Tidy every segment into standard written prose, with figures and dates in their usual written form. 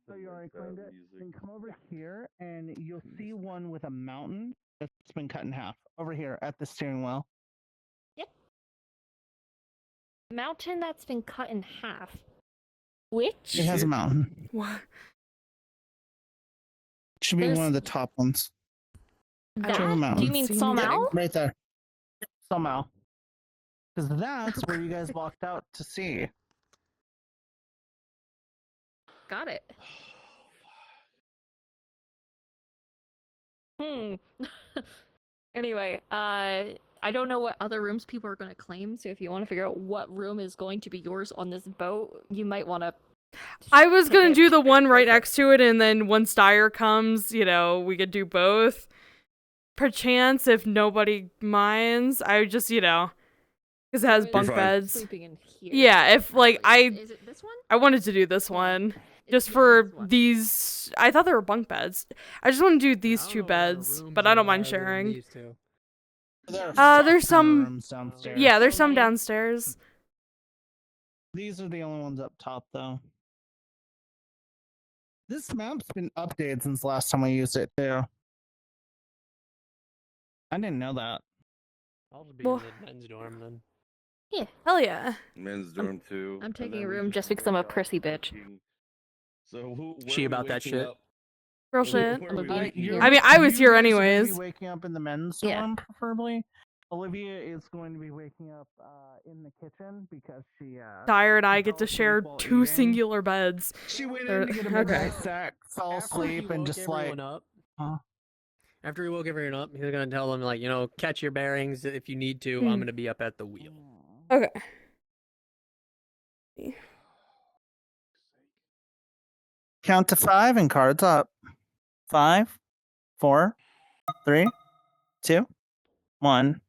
So you already claimed it. Then come over here, and you'll see one with a mountain that's been cut in half. Over here at the steering wheel. Yep. Mountain that's been cut in half. Which? It has a mountain. What? Should be one of the top ones. That? Show the mountain. Do you mean Sawmell? Right there. Sawmell. Because that's where you guys walked out to see. Got it. Anyway, I don't know what other rooms people are going to claim, so if you want to figure out what room is going to be yours on this boat, you might want to... I was going to do the one right next to it, and then once Dyer comes, you know, we could do both. Perchance, if nobody minds, I would just, you know, because it has bunk beds. Sleeping in here. Yeah, if, like, Is it this one? I wanted to do this one. Just for these... I thought they were bunk beds. I just want to do these two beds, but I don't mind sharing. There's some... Rooms downstairs. Yeah, there's some downstairs. These are the only ones up top, though. This map's been updated since last time I used it, too. I didn't know that. I'll just be in the men's dorm then. Yeah. Hell yeah. Men's dorm too. I'm taking a room just because I'm a prissy bitch. So She about that shit. Real shit. Here. I mean, I was here You guys are gonna anyways. be waking up in the men's Yeah. dorm, preferably. Olivia is going to be waking up in the kitchen because she. Dyer and I get to fell share asleep while 2 eating. singular beds. She went They're- in to get a okay. midnight snack, fell asleep, and just like. Up, Huh? after he woke everyone up, he's gonna tell them like, you know, catch your bearings if you need to. I'm gonna be up at the wheel. Okay. Count to 5 and cards up. 5, 4, 3, 2, 1.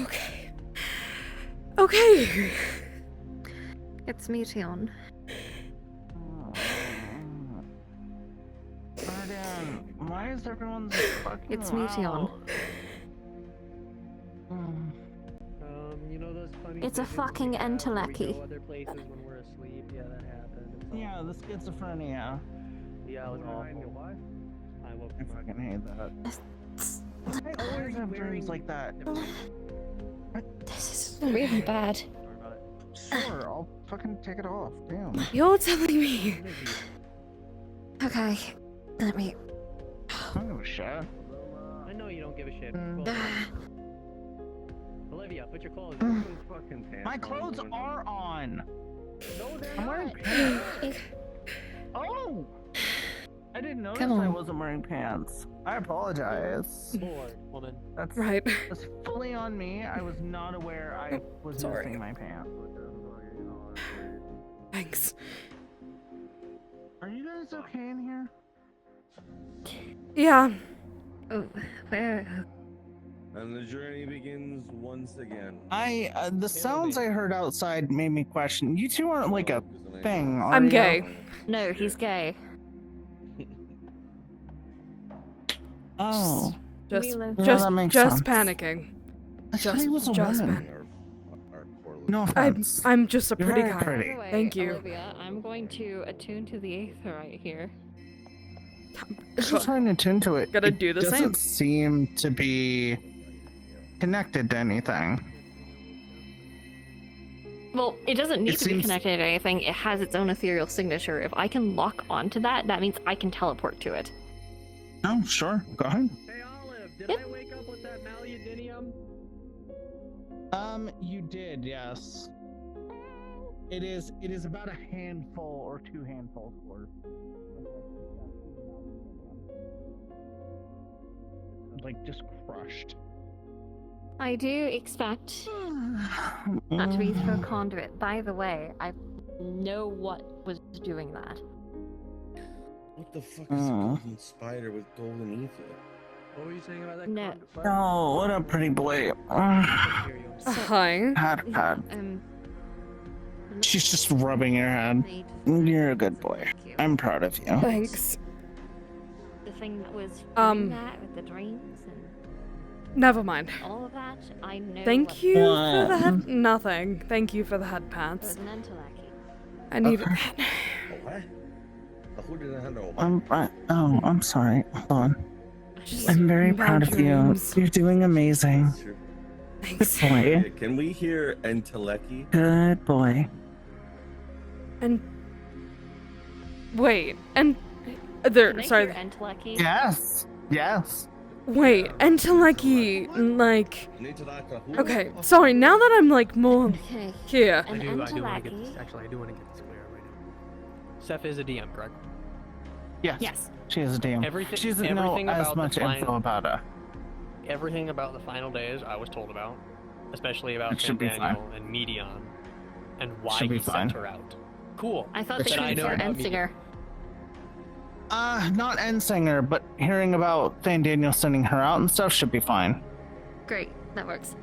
Okay. Okay. It's Meteon. Arden, why is everyone so fucking It's Meteon. loud? You know those funny It's a visions fucking we have where we entelechy. go other places when we're asleep. Yeah, that happens. Yeah, the schizophrenia. Yeah, it was awful. I woke I up. fucking hate that. I always have dreams like that. This is really bad. Sure, I'll fucking take it off. Damn. You're telling me. Okay, let me... I don't give a shit. I know you don't give a shit. Olivia, put your clothes on. My clothes are on. No, they're I'm wearing not. pants. Oh! I didn't notice Come I on. wasn't wearing pants. I apologize. Lord, woman. That's Right. that's fully on me. I was not aware I was Sorry. missing my pants. Thanks. Are you guys okay in here? Yeah. Oh, where? And the journey begins once again. The sounds I heard outside made me question. You two aren't like a thing, are I'm you? gay. No, he's gay. Oh. Just Mila. Yeah, that makes sense. panicking. I thought he was a just woman. man. No offense. I'm just a You're pretty very guy. pretty. By the way, Thank you. Olivia, I'm going to attune to the Aether right here. Just trying to tune to it. Gotta It do the doesn't seem to be connected to anything. Well, it doesn't need It to be seems- connected to anything. It has its own ethereal signature. If I can lock onto that, that means I can teleport to it. Oh, sure. Go ahead. Hey, Olive, did Yep. I wake up with that malyadinium? You did, yes. It is about a handful or 2 handfuls worth. Like just crushed. I do expect that to be through a conduit. By the way, I know what was doing that. What the fuck is a golden spider with golden ether? What were you saying about that? No. Oh, what a pretty boy. Hi. Pat. She's just rubbing your head. You're a good boy. I'm proud of you. Thanks. The thing that was Um, doing that with the dreams and Never mind. All of that, I know. Thank you for the What? head. Nothing. Thank you for the head There's pats. an Enteleki. I needed Okay. that. Oh, what? Who did I handle? I'm sorry. Hold on. Just I'm very bad proud of you. dreams. You're doing amazing. Good Thanks. boy. Can we hear Enteleki? Good boy. And wait, and there. Can I Sorry. hear Enteleki? Yes. Yes. Wait, Enteleki, like. Okay, sorry. Now that I'm like more Okay. here. An I do want to get Enteleki. this. Actually, I do want to get this clear right now. Seth is a DM, correct? Yes. Yes. She is a DM. Everything. She doesn't know everything as about much the info about her. Everything about the final days I was told about, especially about It should be Daniel and Medion, and why Should be he fine. sent her out. Cool. I thought That they should came be for fine. Ensinger. Not Ensinger, but hearing about Thane Daniel sending her out and stuff should be fine. Great, that works.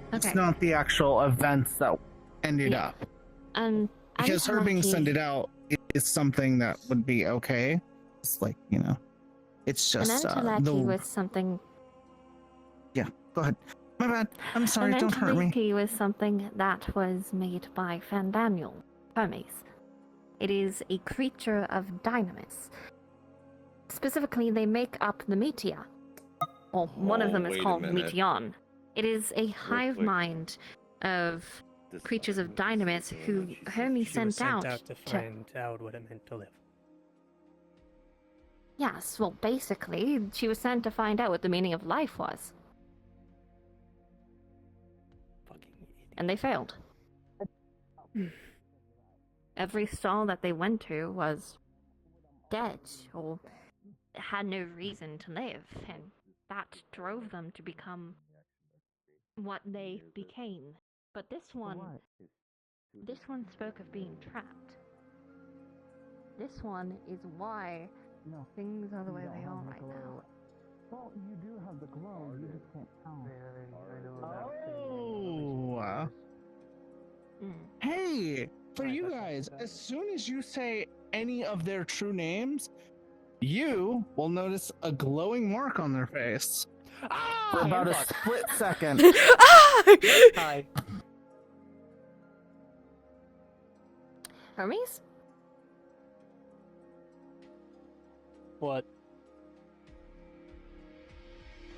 Okay. It's not the actual events that ended Yeah. up. Because Because her being sent out is something that would be okay. It's like, it's An just Enteleki was something. Go ahead. My bad. I'm sorry, An don't hurt me. Enteleki was something that was made by Fandaniel Hermes. It is a creature of dynamis. Specifically, they make up the Meteor. Well, one of them is wait a called minute. Meteon. It is a hive quick. mind of This creatures of document is dynamis who Hermes She was sent out to find out what it meant to live. Yes, well, basically, she was sent to find out what the meaning of life was, Fucking idiot. and they failed. Every stall that they went to was dead or had no reason to live, and that drove them to become what they became. But this one spoke of being trapped. This one is why things are the way they are right now. Well, you do have the glow, you just can't tell. I know about Oh. Mm. Hey, for Right, you that's guys, not bad. as soon as you say any of their true names, you will notice a glowing mark on their face for about a split second. Ah! Hi. Hermes? What?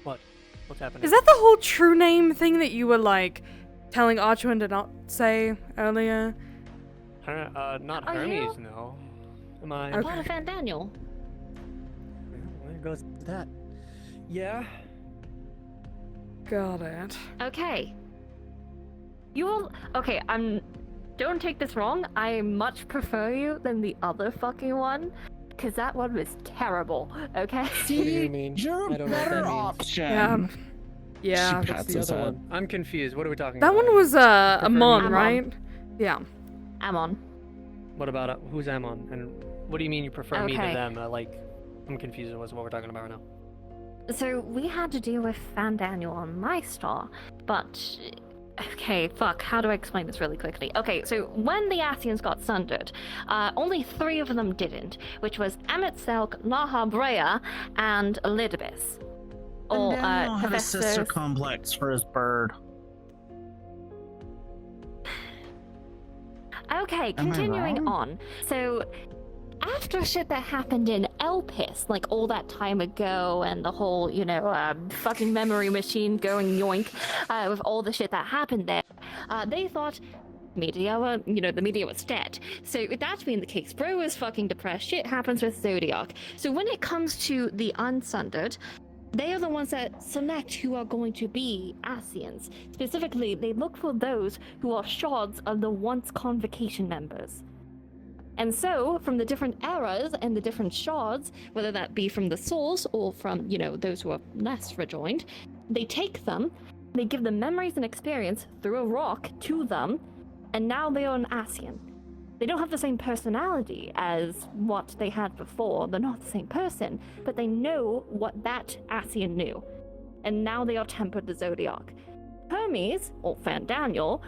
What? What's happening? Is that the whole true name thing that you were like telling Archwin to not say earlier? Not Are Hermes, you? no. Am I? Okay. Part of Fandaniel. Well, there goes that. Yeah. Got it. Okay. Okay, don't take this wrong. I much prefer you than the other fucking one. Because that one was terrible, okay? What do you mean? You're I a don't know what better that means. option. Yeah. She What's pats the his other head. one? I'm confused. What are we talking That about? one was Amon, Amon. right? Yeah. Amon. What about who's Amon? And what do you mean you prefer me to Okay. them? I'm confused as to what we're talking about right now. So we had to deal with Fandaniel on my star, but okay, fuck, how do I explain this really quickly? Okay, so when the Asians got sundered, only 3 of them didn't, which was Amitselk, Laha Brea, and Elidibus. And Daniel had a sister Professor- complex for his bird. Okay, Am I continuing wrong? on. So, after shit that happened in Elpis, like all that time ago, and the whole, fucking memory machine going yoink, with all the shit that happened there, they thought the media was dead. So, with that being the case, Bro was fucking depressed. Shit happens with Zodiac. So, when it comes to the Unsundered, they are the ones that select who are going to be Asians. Specifically, they look for those who are shards of the once Convocation members. And so, from the different eras and the different shards, whether that be from the souls or from, those who are less rejoined, they take them, they give them memories and experience through a rock to them, and now they are an Asian. They don't have the same personality as what they had before. They're not the same person, but they know what that Asian knew. And now they are tempered the Zodiac. Hermes, or Fandaniel,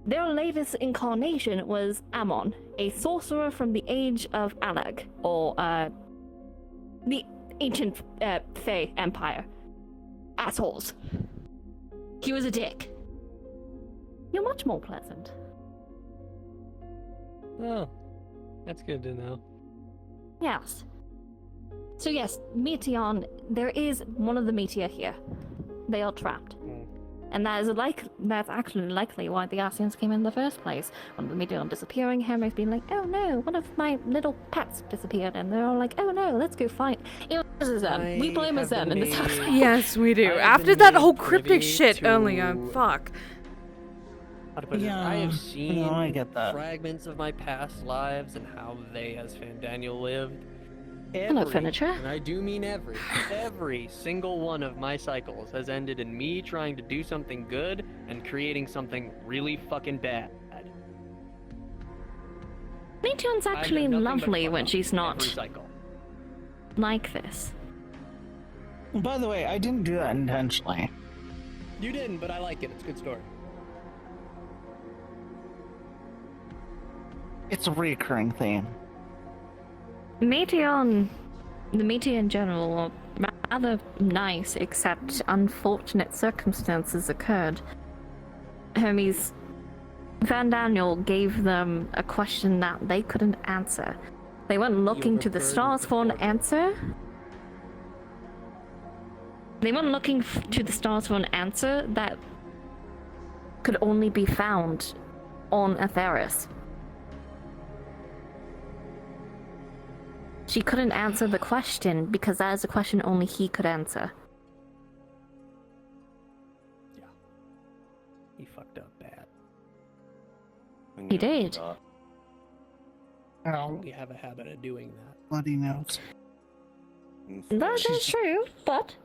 their latest incarnation was Amon, a sorcerer from the age of Alag, or the ancient Fey Empire. Assholes. He was a dick. You're much more pleasant. Oh, that's good to know. Yes. So yes, Meteon, there is one of the Meteor here. They are trapped. And that's actually likely why the Asians came in the first place. One of the Meteon disappearing, Henry's being like, oh no, one of my little pets disappeared, and they're all like, oh no, let's go fight. It was them. We blame as them in this house. Yes, we do. I've After been that made whole cryptic privy shit, oh my to- god, fuck. How to put it? Yeah, I have seen I get that. fragments of my past lives and how they, as Fandaniel, lived. Hello, furniture. And I do mean every single one of my cycles has ended in me trying to do something good and creating something really fucking bad. Meteon's I've actually done nothing but lovely fuck when up she's every not cycle. like this. By the way, I didn't do that intentionally. You didn't, but I like it. It's a good story. It's a recurring theme. Meteon, the Meteor in general, are rather nice, except unfortunate circumstances occurred. Hermes Van Daniel gave them a question that they couldn't answer. They went looking to the stars for an answer. They went looking to the stars for an answer that could only be found on Atheris. She couldn't answer the question because that is a question only he could answer. Yeah. He fucked up bad. He did. Oh, We have a habit of doing that. bloody nose. That is true, but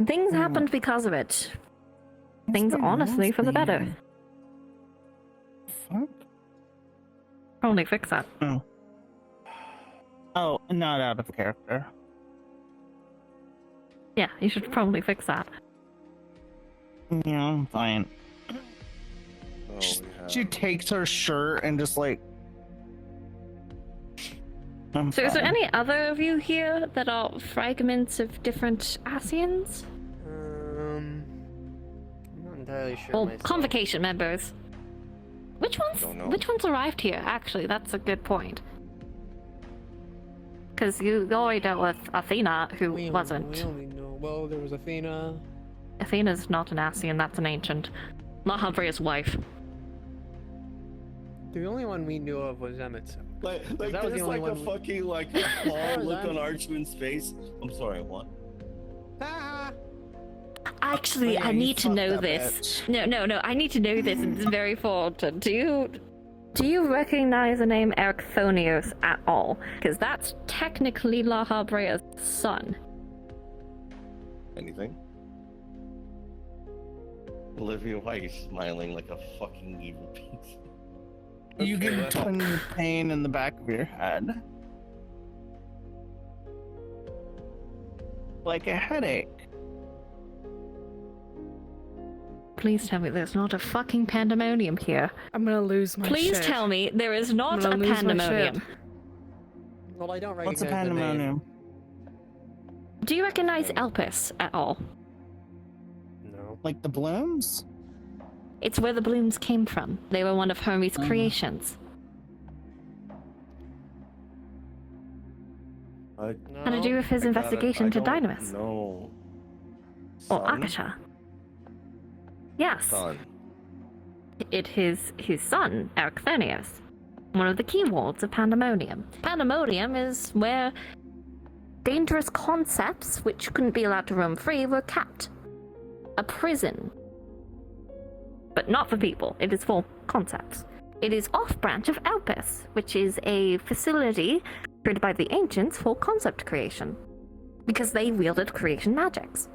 things happened because of it. Things honestly for the better. Fuck? Probably fix that. Oh, not out of character. Yeah, you should probably fix that. Yeah, I'm fine. Oh, She takes her shirt and just like. I'm So is there fine. any other of you here that are fragments of different Asians? I'm not entirely sure. Or myself. convocation members? Which Don't know. ones arrived here? Actually, that's a good point. Because you already dealt with Athena, who We wasn't. only know. Well, there was Athena. Athena's not an Asian, that's an ancient. Lahavria's wife. The only one we knew of was Emetsu. Like that was there's the only like a one- fucking like far calm as look I'm- on Archman's face. I'm sorry, what? Ah! Actually, yeah, I you need to fucked know that this. bitch. No, I need to know this. It's very important. Do you recognize the name Ericthonios at all? Because that's technically Lahabria's son. Anything? Olivia, why are you smiling like a fucking evil piece? You Okay, get what- twin pain in the back of your head. Like a headache. Please tell me there's not a fucking pandemonium here. I'm gonna lose my Please shit. tell me there is not a gonna lose my pandemonium. shit. Well, I don't recognize What's a the name. pandemonium? Do you recognize Elpis at all? No. Like the blooms? It's where the blooms came from. They were one of Hermes' creations. I Had to do with his investigation to Dynamis. No. Or Akasha. Yes. Son. It is his son, Ericthonios, one of the key wards of Pandemonium. Pandemonium is where dangerous concepts, which couldn't be allowed to roam free, were kept. A prison. But not for people, it is for concepts. It is off-branch of Elpis, which is a facility created by the ancients for concept creation, because they wielded creation magics.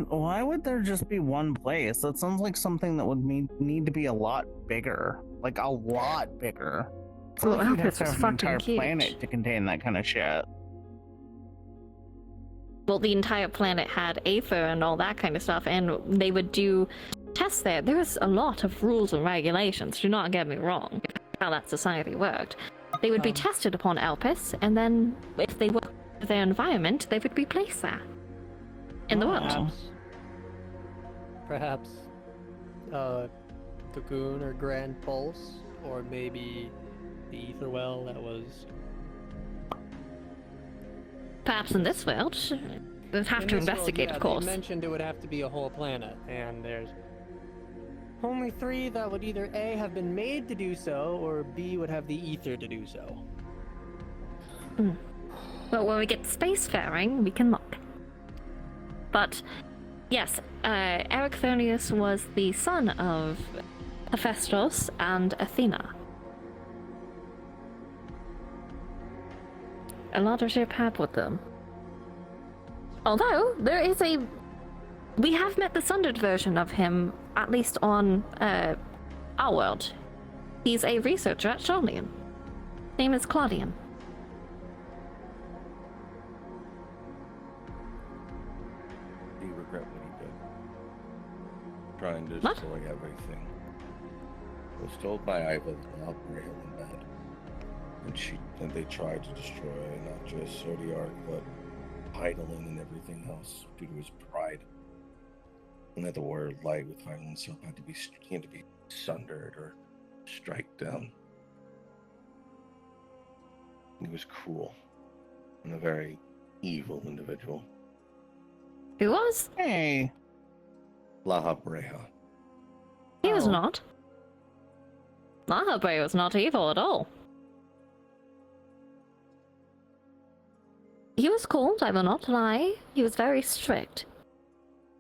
Why would there just be one place? That sounds like something that would need to be a lot bigger. Like a lot bigger. I feel Well, like you'd have Elpis to was have an fucking entire huge. planet to contain that kind of shit. Well, the entire planet had Aether and all that kind of stuff, and they would do tests there. There was a lot of rules and regulations, do not get me wrong, how that society worked. They would be tested upon Elpis, and then if they worked with their environment, they would be placed there. in the world. Perhaps, Cocoon or Grand Pulse, or maybe the Ether Well that was. Perhaps in this world. We'll have to In this world, investigate, yeah, of course. They mentioned it would have to be a whole planet, and there's only 3 that would either A, have been made to do so, or B, would have the ether to do so. Well, when we get spacefaring, we can look. But, yes, Ericthonius was the son of Hephaestus and Athena. A lot of ship had with them. Although, there is a... We have met the sundered version of him, at least on, our world. He's a researcher at Charlian. Name is Claudian. He regret what he did. Trying to What? destroy everything. I was told by Iva that I'll bring him in bed. And they tried to destroy not just Zodiac, but Heidelin and everything else due to his pride. And that the warrior light with Heidelin himself had to be sundered or strike down. He was cruel and a very evil individual. Who was? Hey. Laha Breha. He was Oh. not. Lahabre was not evil at all. He was cold, I will not lie. He was very strict.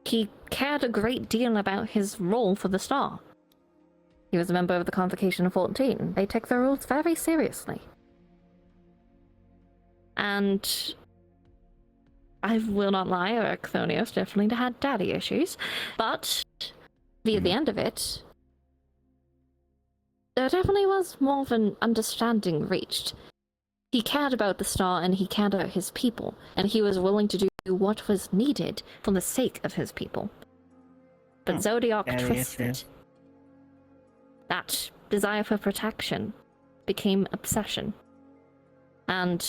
He cared a great deal about his role for the Star. He was a member of the Convocation of 14. They took their rules very seriously. And I will not lie, Ericthonius definitely had daddy issues, but via the end of it, there definitely was more of an understanding reached. He cared about the Star and he cared about his people, and he was willing to do what was needed for the sake of his people. But Zodiac Daddy twisted. issues. That desire for protection became obsession. And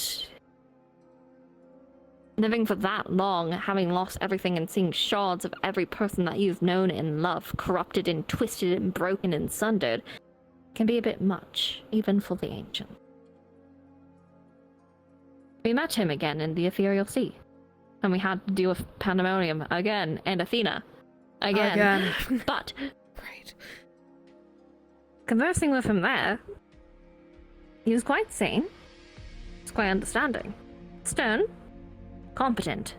living for that long, having lost everything and seeing shards of every person that you've known and loved corrupted and twisted and broken and sundered can be a bit much, even for the ancient. We met him again in the Ethereal Sea, and we had to deal with Pandemonium again, and Athena again. But Right. conversing with him there, he was quite sane, he was quite understanding, stern, competent.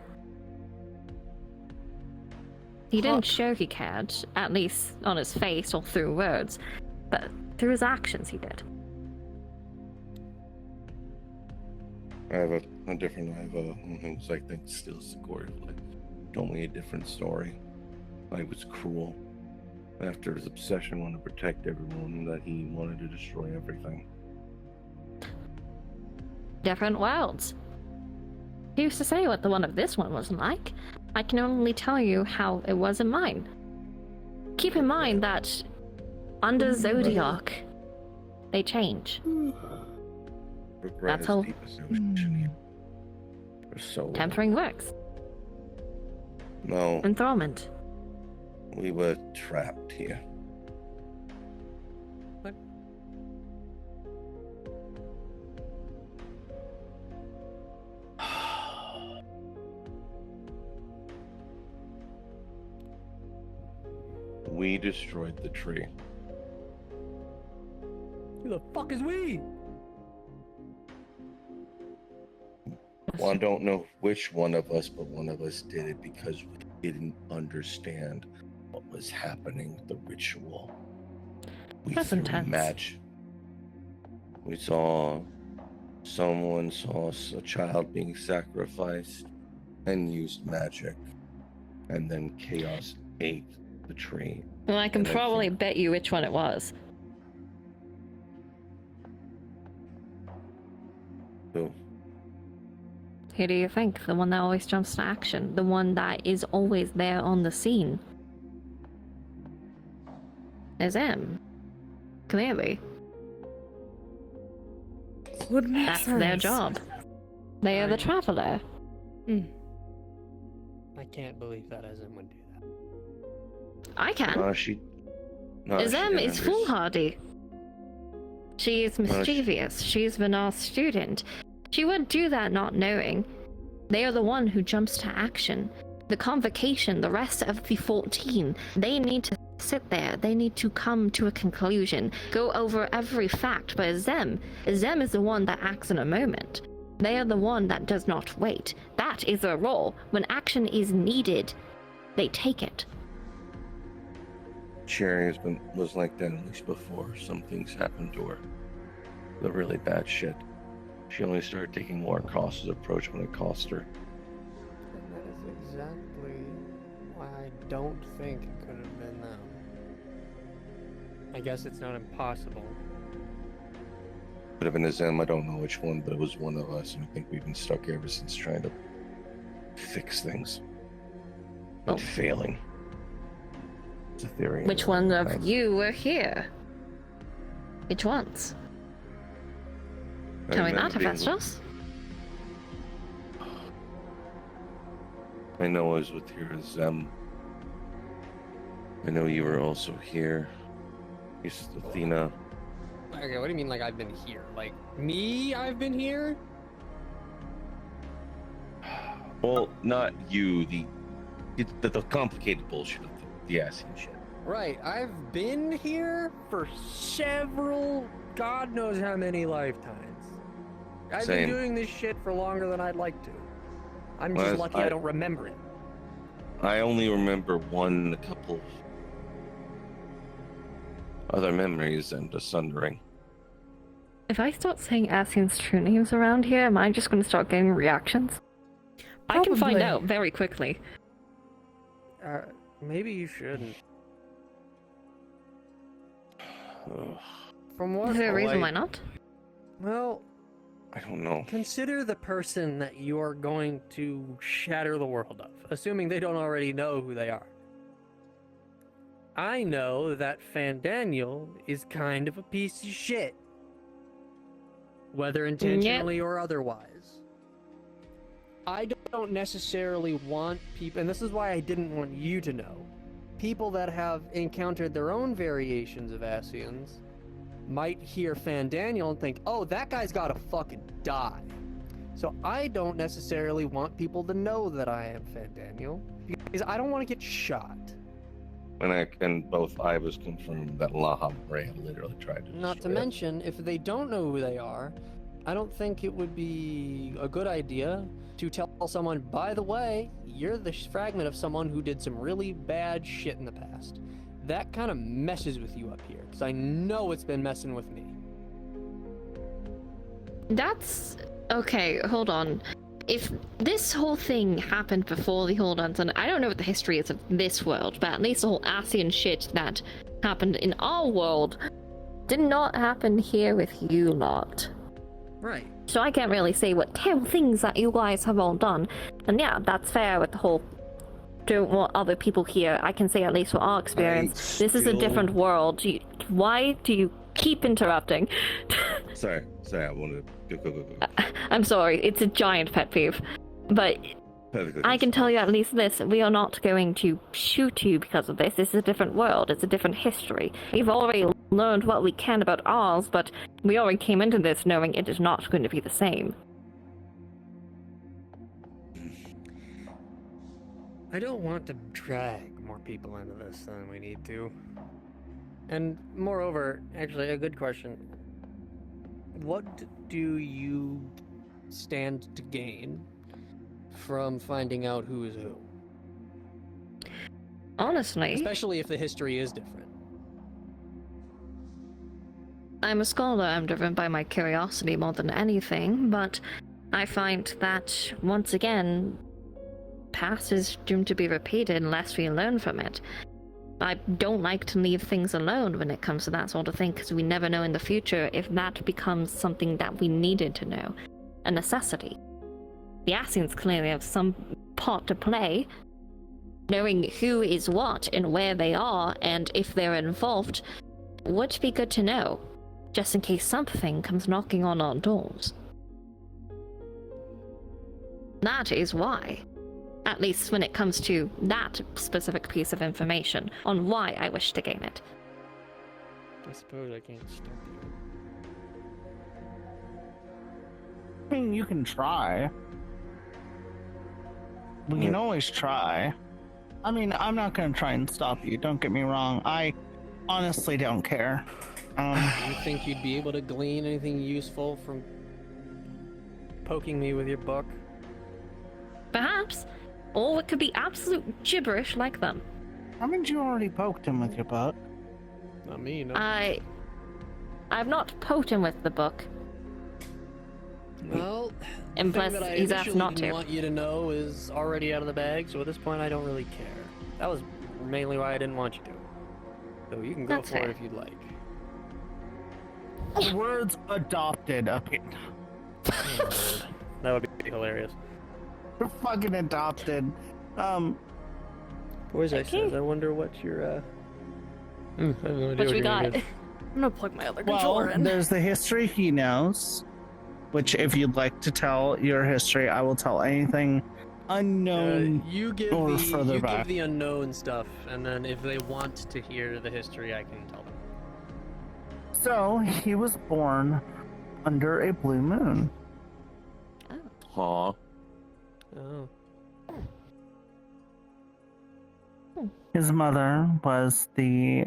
He didn't show he cared, at least on his face or through words, but through his actions he did. I have a different, who's I think still supportive. Like, told me a different story. Like, was cruel. After his obsession, wanted to protect everyone, that he wanted to destroy everything. Different worlds. He used to say what the one of this one was like. I can only tell you how it was in mine. Keep in mind that under Zodiac, they change. Regret That's his all. deepest ocean. For so long. Tempering works. No, Enthrallment. we were trapped here. What? We destroyed the tree. Who the fuck is we? Well, I don't know which one of us, but one of us did it because we didn't understand what was happening with the ritual. We That's threw intense. match. We saw someone saw a child being sacrificed and used magic, and then chaos ate the tree. Well, I can And I probably think- bet you which one it was. So Who do you think? The one that always jumps to action? The one that is always there on the scene? Is him. Clearly. Would make That's sense. their job. They are the Right. traveler. I I can't believe that Azem would do that. I can. didn't. Azem is foolhardy. She is mischievous. She's Renar's student. She would do that not knowing. They are the one who jumps to action. The convocation, the rest of the 14, they need to sit there. They need to come to a conclusion, go over every fact. But Azem is the one that acts in a moment. They are the one that does not wait. That is their role. When action is needed, they take it. Cherry was like that at least before. Some things happened to her. The really bad shit. She only started taking more cautious approach when it cost her. And that is exactly why I don't think it could have been them. I guess it's not impossible. Could have been Azem, I don't know which one, but it was one of us, and I think we've been stuck ever since trying to fix things. But failing. It's a theory. Which one of you were here? Which ones? Tell me that, Hephaestus. I know I was with your Azem. I know you were also here. Yes, Athena. Okay, what do you mean, like, I've been here? Like, me, I've been here? Well, not you. The complicated bullshit of the Asian shit. Right, I've been here for several, God knows how many lifetimes. I've Same. been doing this shit for longer than I'd like to. I'm just lucky I don't remember it. I only remember a couple of other memories and a sundering. If I start saying Asian's true names around here, am I just going to start getting reactions? I can find Probably. out very quickly. Maybe you shouldn't. Ugh, From what? Is there a reason why not? Well, I don't know. consider the person that you are going to shatter the world of, assuming they don't already know who they are. I know that Fandaniel is kind of a piece of shit. Whether intentionally or otherwise. I don't necessarily want people, and this is why I didn't want you to know, people that have encountered their own variations of Asians might hear Fandaniel and think, oh, that guy's gotta fucking die. So I don't necessarily want people to know that I am Fandaniel, because I don't want to get shot. And both I was confirmed that Laha Brea literally tried to Not to destroy it. mention, if they don't know who they are, I don't think it would be a good idea to tell someone, by the way, you're the fragment of someone who did some really bad shit in the past. That kind of messes with you up here, because I know it's been messing with me. That's... Okay, hold on. If this whole thing happened before the Holdons, and I don't know what the history is of this world, but at least the whole Asian shit that happened in our world did not happen here with you lot. Right. So I can't really say what terrible things that you guys have all done. And yeah, that's fair with the whole don't want other people here. I can say at least for our experience, this is a different world. Why do you keep interrupting? Sorry, I wanted to go. I'm sorry, it's a giant pet peeve. But I can tell you at least this, we are not going to shoot you because of this. This is a different world, it's a different history. We've already learned what we can about ours, but we already came into this knowing it is not going to be the same. I don't want to drag more people into this than we need to. And moreover, actually, a good question. What do you stand to gain from finding out who is who? Honestly, Especially if the history is different. I'm a scholar, I'm driven by my curiosity more than anything, but I find that, once again, past is doomed to be repeated unless we learn from it. I don't like to leave things alone when it comes to that sort of thing, because we never know in the future if that becomes something that we needed to know. A necessity. The Asians clearly have some part to play, knowing who is what and where they are, and if they're involved, would be good to know, just in case something comes knocking on our doors. That is why. At least when it comes to that specific piece of information on why I wish to gain it. I suppose I can't stop you. I mean, you can try. We can always try. I mean, I'm not going to try and stop you. Don't get me wrong. I honestly don't care. Do you think you'd be able to glean anything useful from poking me with your book? Perhaps. Or it could be absolute gibberish like them. Haven't you already poked him with your book? Not me, no. I've not poked him with the book. Well, And the thing plus, that I he's asked initially not didn't to. want you to know is already out of the bag, so at this point I don't really care. That was mainly why I didn't want you to. So you can go That's for fair. it if you'd like. The words adopted appear. That would be hilarious. You're fucking adopted. Boys, I Okay. says, I wonder what your, I have no idea What what we your got? name is. I'm gonna plug my other Well, controller in. there's the history he knows, which if you'd like to tell your history, I will tell anything unknown. You give or the further you back. give the unknown stuff, and then if they want to hear the history, I can tell them. So, he was born under a blue moon. Huh? Oh. His mother was the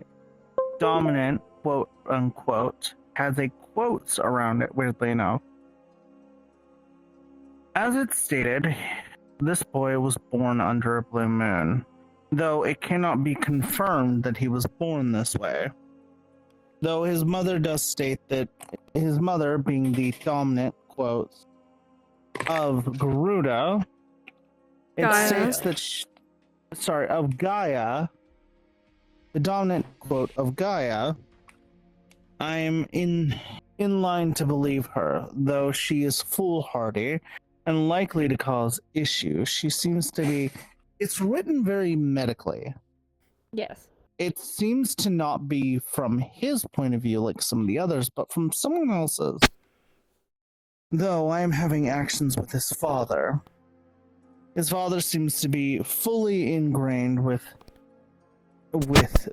dominant, quote unquote, has a quotes around it, weirdly enough. As it's stated, this boy was born under a blue moon, though it cannot be confirmed that he was born this way. Though his mother does state that his mother, being the dominant, quotes, of Garuda, it Gaia. states that of Gaia, the dominant quote of Gaia, I'm in line to believe her, though she is foolhardy and likely to cause issues. She seems to be, it's written very medically. Yes. It seems to not be from his point of view like some of the others, but from someone else's. Though I am having actions with his father. His father seems to be fully ingrained with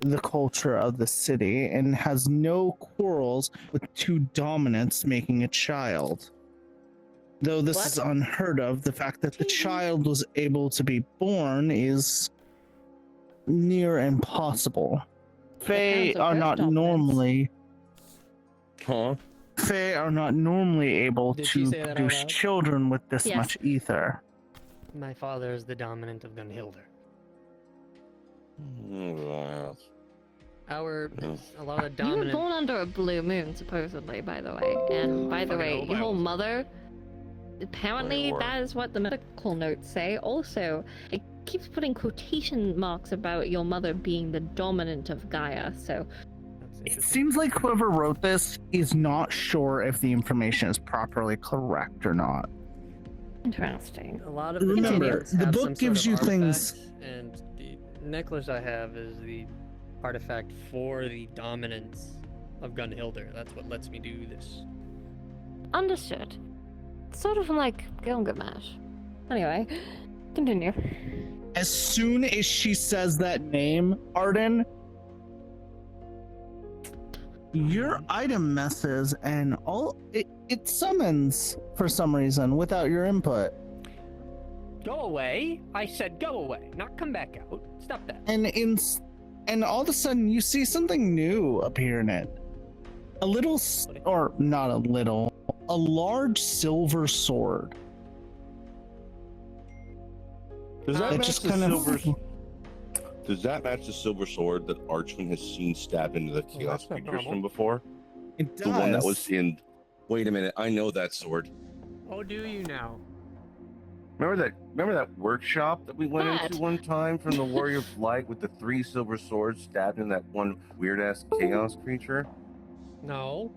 the culture of the city and has no quarrels with two dominants making a child. Though this What? is unheard of, the fact that the child was able to be born is near impossible. Fae parents are are both not dominants. normally Huh? Fae are not normally able Did she to say that out produce loud? children with this Yes. much ether. My father is the dominant of Gunhilder. Well, A lot of You were dominant. born under a blue moon, supposedly, by the way. And by the Fucking way, hope your I whole wasn't. mother, apparently Were. that is what the medical notes say. Also, it keeps putting quotation marks about your mother being the dominant of Gaia, so That's It interesting. seems like whoever wrote this is not sure if the information is properly correct or not. interesting. A lot of Remember, dominants the have book some sort gives of you things- artifact, and the necklace I have is the artifact for the dominance of Gunhilder. That's what lets me do this. Understood. Sort of like Gilgamesh. Anyway, continue. As soon as she says that name, Arden, your item messes and it summons for some reason without your input. Go away! I said go away, not come back out. Stop that. And all of a sudden you see something new appear in it. A little, or not a little, a large silver sword. Does that It match just the kind of- silver? Does that match the silver sword that Archon has seen stab into the chaos that's not creatures normal. from before? It does. The one that was in. Wait a minute, I know that sword. Oh, do you now? Remember that workshop that we went What? into one time from the Warrior of Light with the 3 silver swords stabbed in that one weird ass chaos creature? No.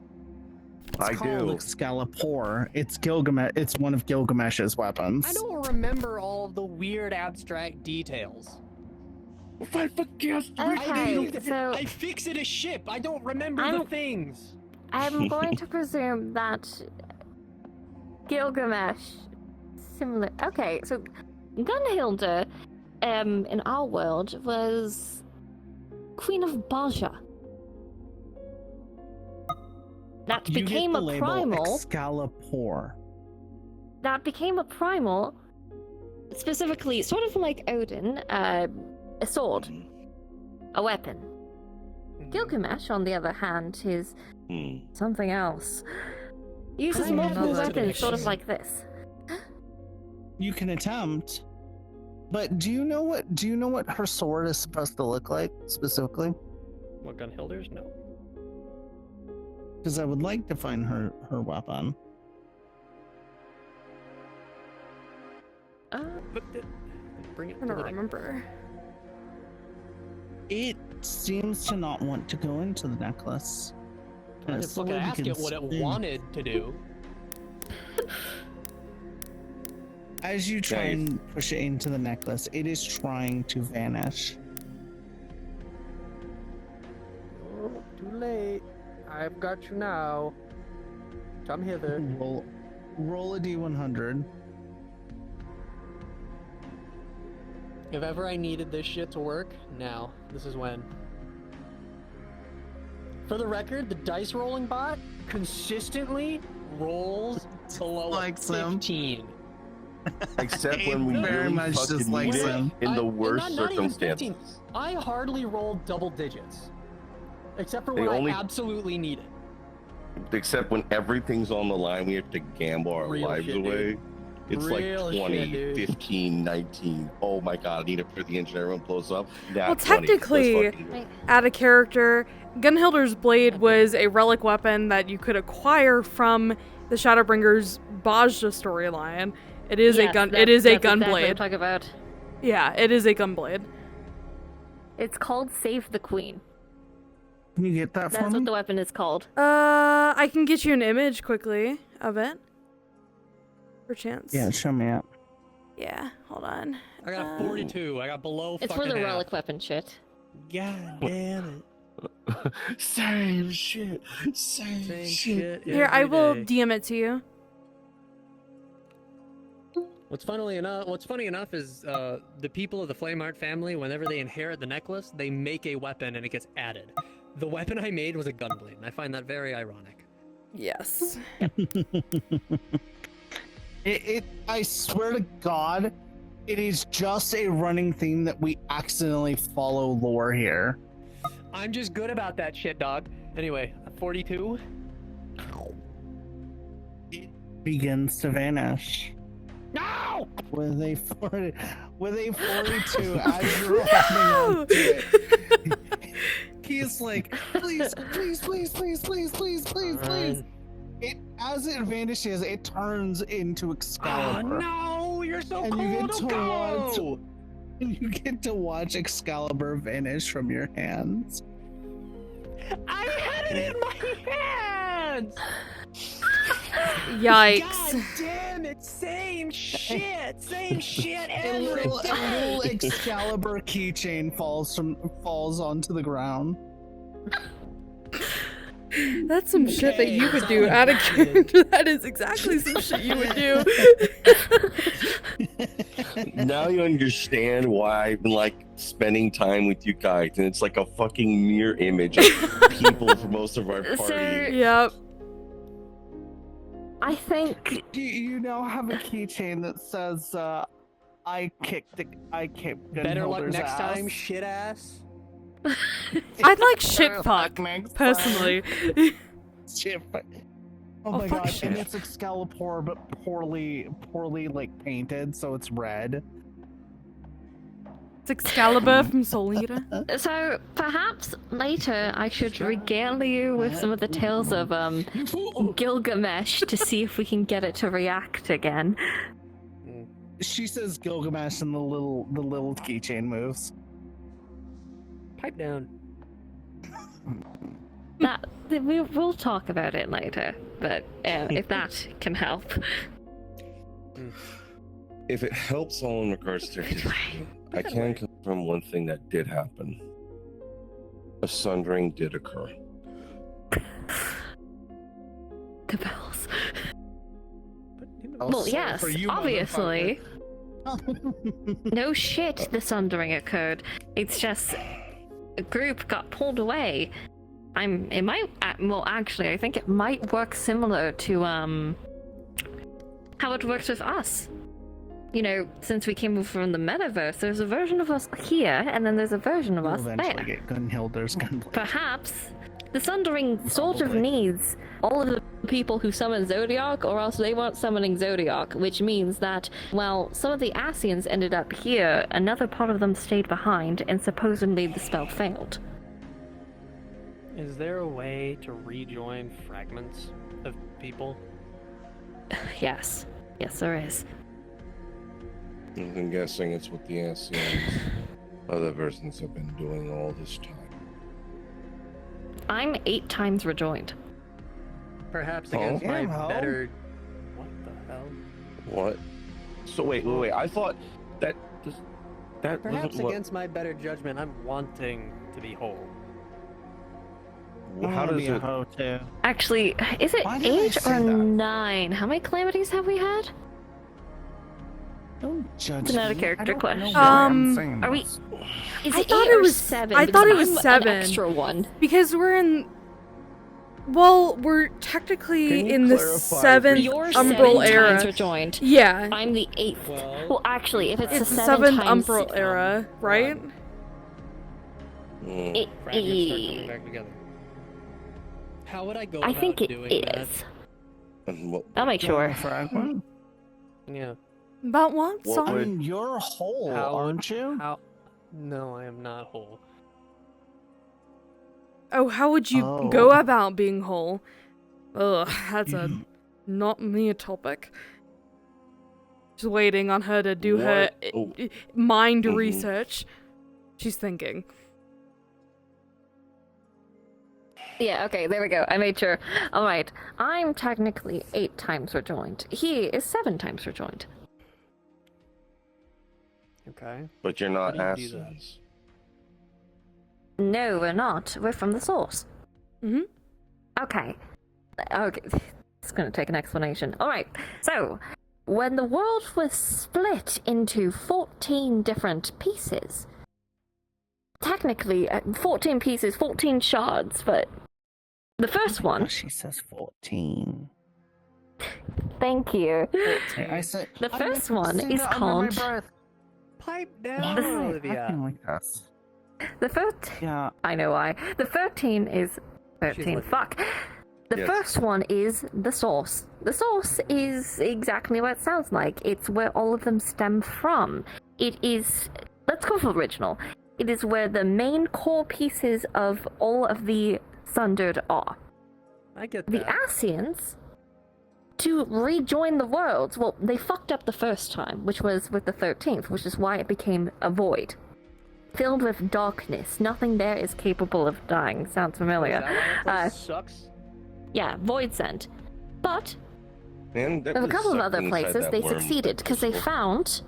It's I called do. Excalibur. It's Gilgamesh. It's one of Gilgamesh's weapons. I don't remember all of the weird abstract details. Fight for chaos Okay, so I fixed a ship. I don't remember the I'm- things. I'm going to presume that Gilgamesh, similar. Okay, so Gunhilda, in our world, was Queen of Baja. That You get became the a label primal. Excalibur. That became a primal, specifically, sort of like Odin, a sword, a weapon. Gilgamesh, on the other hand, is something else. Uses Kind of multiple another weapons, sort of definition. like this. You can attempt, but do you know what her sword is supposed to look like specifically? What, Gunhilder's? No. Because I would like to find her weapon. Bring it I to don't the deck. remember. It seems to not want to go into the necklace. I And just look and slowly ask it begins what it to- wanted to do. As you try and push it into the necklace, it is trying to vanish. Oh, too late. I've got you now. Come hither. Roll a d100. If ever I needed this shit to work, now. This is when. For the record, the dice rolling bot consistently rolls below Likes him. 15. Except when we Very really much fucking dislikes need it him. in the I- worst not even 15. circumstances. I hardly roll double digits. Except for They when only- I absolutely need it. Except when everything's on the line, we have to gamble our Real lives shit, away. dude. It's Real like shit, 20, dude. 15, 19. Oh my god, I need to put the engine, everyone blows up. Nah, Well, 20. Let's technically- fucking go. Right. Add a character. Gunhilder's blade was a relic weapon that you could acquire from the Shadowbringers Bajra storyline. It is a gun. It is a gun Exactly what I'm blade. talking about. Yeah, it is a gun blade. It's called Save the Queen. Can you get that for That's me? what the weapon is called. I can get you an image quickly of it. Perchance. Yeah, show me up. Yeah, hold on. I got a 42. I got below It's fucking for the half. relic weapon shit. God damn Same shit. it. Same Same shit. shit. Here, I every will day. DM it to you. What's funny enough is the people of the Flameheart family, whenever they inherit the necklace, they make a weapon and it gets added. The weapon I made was a gunblade, and I find that very ironic. Yes. I swear to God, it is just a running theme that we accidentally follow lore here. I'm just good about that shit, dog. Anyway, 42. Begins to vanish. No! With a 42 as you're holding on to it. He's like, please, please, please, please, please, please, please, please. As it vanishes, it turns into Oh, Excalibur. no! You're so And you cool get to to watch- go! And you get to watch Excalibur vanish from your hands. I had it in my hands! Yikes. God damn it! Same shit! Same shit A every little time! Excalibur keychain falls onto the ground. That's some shit that you Okay, would do it's out of all character. That is exactly some shit you would do. Now you understand why I've been like spending time with you guys, and it's like a fucking mirror image of people for most of our So- party. Yep. I think You now have a keychain that says, I kicked Better luck Gunhilder's next ass. time, shit ass. I'd like shit Better fuck, luck next personally. time. Shit fuck. Oh Oh, my fuck god, shit. and it's Excalibur, but poorly like painted, so it's red. It's Excalibur from Soul Eater. so. Perhaps later I should regale you with some of the tales of Gilgamesh to see if we can get it to react again. She says Gilgamesh and the little keychain moves. Pipe down. We'll talk about it later, but if that can help. If it helps all in regards to history, I can confirm one thing that did happen. A sundering did occur. The bells. But, you know, Oh, Well, so yes, for you, obviously. No shit, the sundering occurred. It's just a group got pulled away. It might, well, actually, I think it might work similar to, how it works with us. You know, since we came over from the metaverse, there's a version of us here, and then there's a version of We'll us eventually there. get Gunhilder's gunblade. Perhaps the sundering sort of Probably. needs all of the people who summon Zodiac, or else they weren't summoning Zodiac, which means that, well, some of the Asians ended up here, another part of them stayed behind, and supposedly the spell failed. Is there a way to rejoin fragments of people? Yes. Yes, there is. I'm guessing it's what the Asians, other persons have been doing all this time. I'm 8 times rejoined. Perhaps Oh. against my Damn, Ho. better... What the hell? What? So wait. I thought that Perhaps wasn't what. against my better judgment, I'm wanting to be whole. How does be a it? hoe too? Actually, is it Why did I 8 say or that? 9? How many calamities have we had? Don't judge It's another me. character I don't question. know why I'm Um, saying are we- this. Is I it thought 8 it or was- 7? I thought it was Because I'm 7. An extra one. Because we're in. Well, we're technically Can you in the clarify, 7th You're Umbral 7 era. times rejoined. Yeah. I'm the 8th. Well, actually, if it's It's the the 7 7th times... Umbral era, right? It, Fragments start coming back together. How would I go I about think it doing is. And what? I'll make sure. Fragment? that? Yeah. About what? What I Sorry. mean, you're whole, How- aren't you? How? No, I am not whole. Oh, how would you Oh. go about being whole? Ugh, that's a not me a topic. Just waiting on her to do her What? Oh. mind Mhm. research. She's thinking. Yeah, okay, there we go. I made sure. Alright, I'm technically 8 times rejoined. He is 7 times rejoined. Okay. But you're not How do you do that? Asians. No, we're not. We're from the source. Mhm. Okay. Okay. It's gonna take an explanation. Alright, so, when the world was split into 14 different pieces, technically, 14 pieces, 14 shards, but the first one, She says 14. thank you. Hey, I said The I first meant to one say is that under my called- breath. Pipe Why down, am I Olivia. acting like this? The first, Yeah. I know why. The 13 is She's 13. like- Fuck. The Yes. first one is the source. The source is exactly what it sounds like. It's where all of them stem from. It is. Let's go for original. It is where the main core pieces of all of the Sundered are. I get The that. Asians, to rejoin the worlds, well, they fucked up the first time, which was with the 13th, which is why it became a void. Filled with darkness. Nothing there is capable of dying. Sounds familiar. Is that why that place Uh, sucks? Yeah, void sent. But And in a couple of other places, they succeeded because they found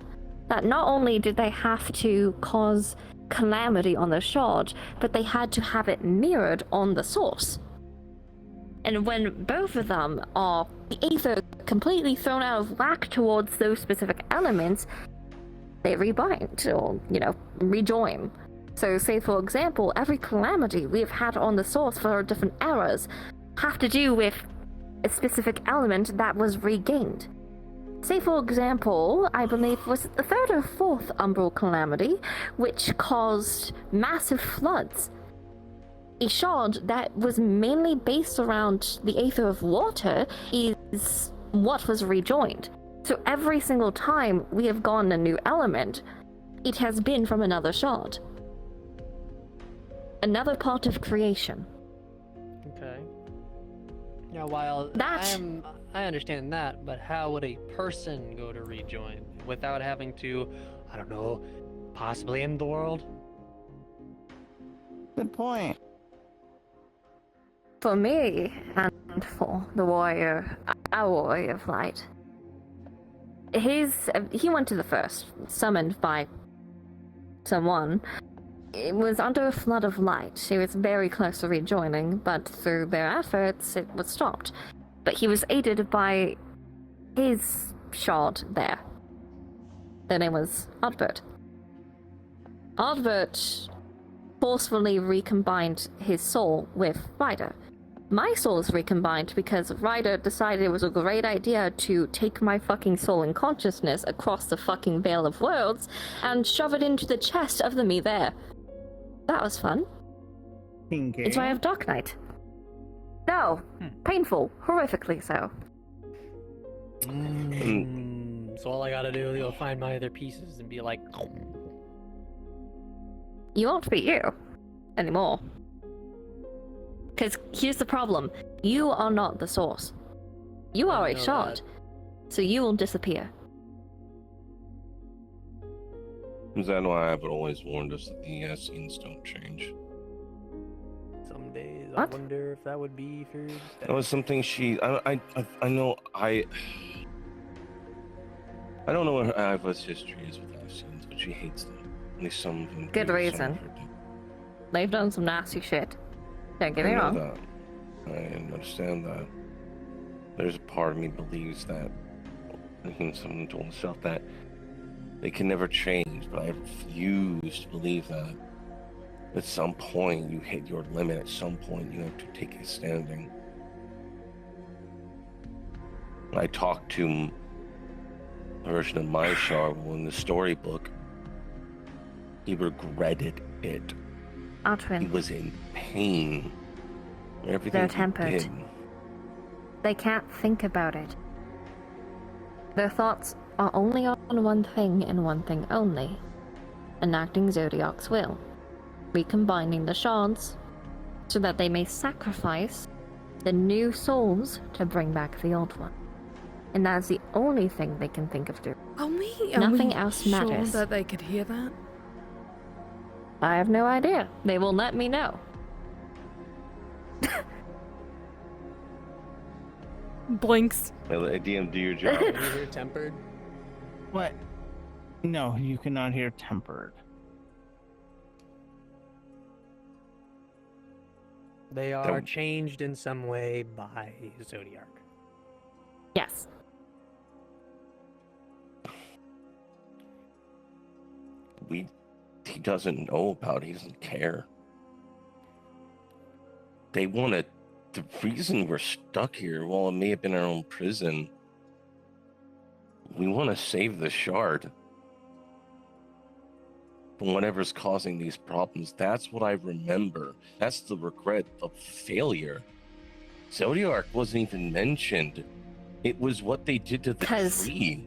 that not only did they have to cause calamity on the shard, but they had to have it mirrored on the source. And when both of them are either completely thrown out of whack towards those specific elements, they rebind or, rejoin. So, say for example, every calamity we have had on the source for different eras have to do with a specific element that was regained. Say for example, I believe was the 3rd or 4th Umbral Calamity, which caused massive floods. A shard that was mainly based around the Aether of Water is what was rejoined. So every single time we have gotten a new element, it has been from another shard. Another part of creation. Okay. Yeah, while That- I understand that, but how would a person go to rejoin without having to, I don't know, possibly end the world? Good point. For me, and for the warrior, our warrior of light, he went to the first, summoned by someone. It was under a flood of light. He was very close to rejoining, but through their efforts, it was stopped. But he was aided by his shard there. Their name was Ardbert. Ardbert forcefully recombined his soul with Ryder. My soul is recombined because Ryder decided it was a great idea to take my fucking soul and consciousness across the fucking Veil of Worlds and shove it into the chest of the me there. That was fun. Kinky. It's why I have Dark Knight. No, painful, horrifically so. So all I gotta do is go find my other pieces and be like, You won't be you anymore. Because here's the problem. You are not the source. You are I a know shard. So you will disappear. Is that why I've always warned us that the scenes don't change? some days What? I wonder if that would be for. That was something she. I know. I don't know what Iva's history is with scenes, but she hates them. At least some of them. Good do, some reason. of her do. They've done some nasty shit. Don't get me I know wrong. that. I understand that. There's a part of me believes that. I think someone told himself that they can never change, but I refuse to believe that. At some point, you hit your limit. At some point, you have to take a standing. I talked to a version of my Charvel in the storybook. He regretted it. He Artwin, was in pain. Everything They're he tempered. did. they can't think about it. Their thoughts are only on one thing and one thing only. Enacting Zodiac's will. Recombining the shards so that they may sacrifice the new souls to bring back the old one. And that's the only thing they can think of doing. Nothing else sure matters. that they could hear that. I have no idea. They will let me know. Blinks. DM, do your job. Can you hear tempered? What? No, you cannot hear tempered. They are Don't- changed in some way by Zodiac. Yes. He doesn't know about it. He doesn't care. They want to. The reason we're stuck here, while it may have been our own prison, we want to save the shard from whatever's causing these problems. That's what I remember. That's the regret of failure. Zodiac wasn't even mentioned. It was what they did to the 'Cause- tree.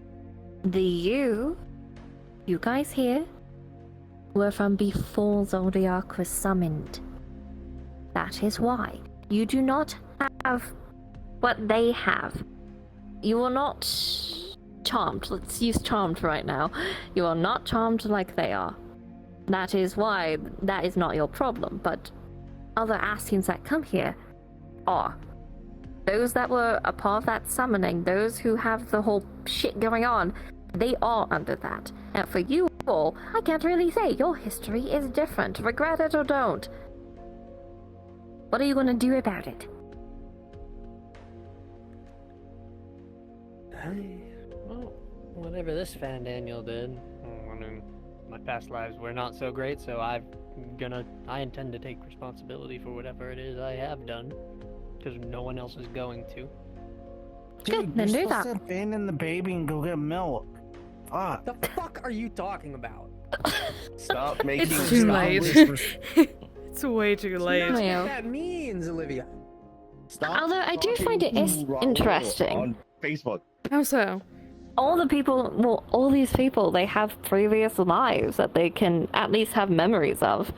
You guys here, were from before Zodiac was summoned. That is why. You do not have what they have. You are not charmed. Let's use charmed right now. You are not charmed like they are. That is why that is not your problem, but other Ascians that come here are. Those that were a part of that summoning, those who have the whole shit going on, they are under that. And for you all, I can't really say. Your history is different. Regret it or don't. What are you gonna do about it? Well, whatever this fan Daniel did, I mean, my past lives were not so great, so I intend to take responsibility for whatever it is I have done, because no one else is going to. Good, Dude, then you're do supposed that. to abandon the baby and go get milk. Fuck. The fuck are you talking about? Stop making. It's too Stop late. whispers. It's way too late. That's Well. what that means, Olivia. Stop Although I do talking find it is Raul interesting. on Facebook. How so? All these people, they have previous lives that they can at least have memories of.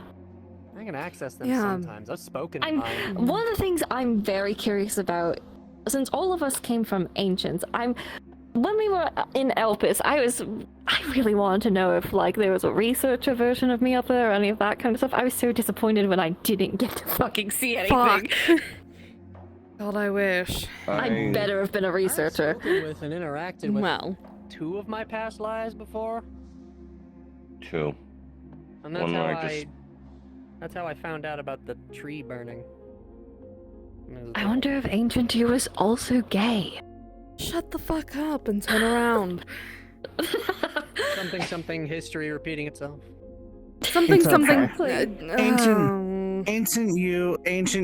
I can access them Yeah. sometimes. I've spoken to mine. One of the things I'm very curious about, since all of us came from Ancients, when we were in Elpis, I really wanted to know if there was a researcher version of me up there or any of that kind of stuff. I was so disappointed when I didn't get to fucking see anything. Fuck. God, I wish. I'd better have been a researcher. I've spoken with and interacted with Well, 2 of my past lives before, Two. and that's One how where I That's how I found out about the tree burning. I wonder if Ancient 2 was also gay. shut the fuck up and turn around. Something history repeating itself. Something, It's something. okay. Ancient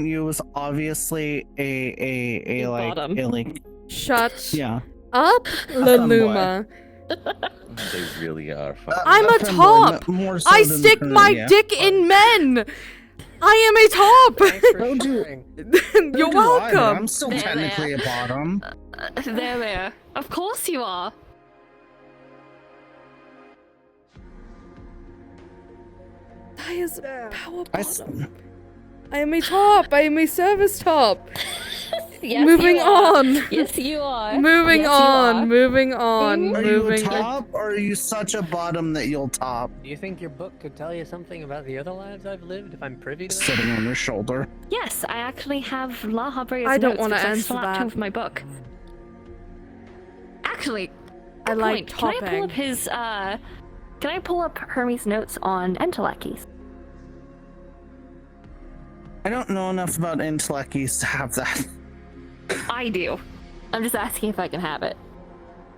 you was obviously a Bottom. Shut yeah. up, Laluma. They really are fucking. I'm a femboy, top. more so I than stick my yeah. dick in men. I Thanks for Don't do- sharing. am a top. So You're do I, but welcome. I'm still There, technically a bottom. There. Of course you are. I is Yeah. power I s- bottom. I am a top. I am a service top. Yes, Moving you are. on. Yes, you are. Moving Yes, you on. are. Moving on. Are you a Moving. top, or are you such a bottom that you'll top? Do you think your book could tell you something about the other lives I've lived if I'm privy to that? Sitting on your shoulder. Yes, I actually have Laha Brea's I don't notes wanna because I answer slapped that. with my book. Actually, I good like point. Can I pull topping. up his can I pull up Hermes' notes on Entelekis? I don't know enough about intellecties to have that. I do. I'm just asking if I can have it.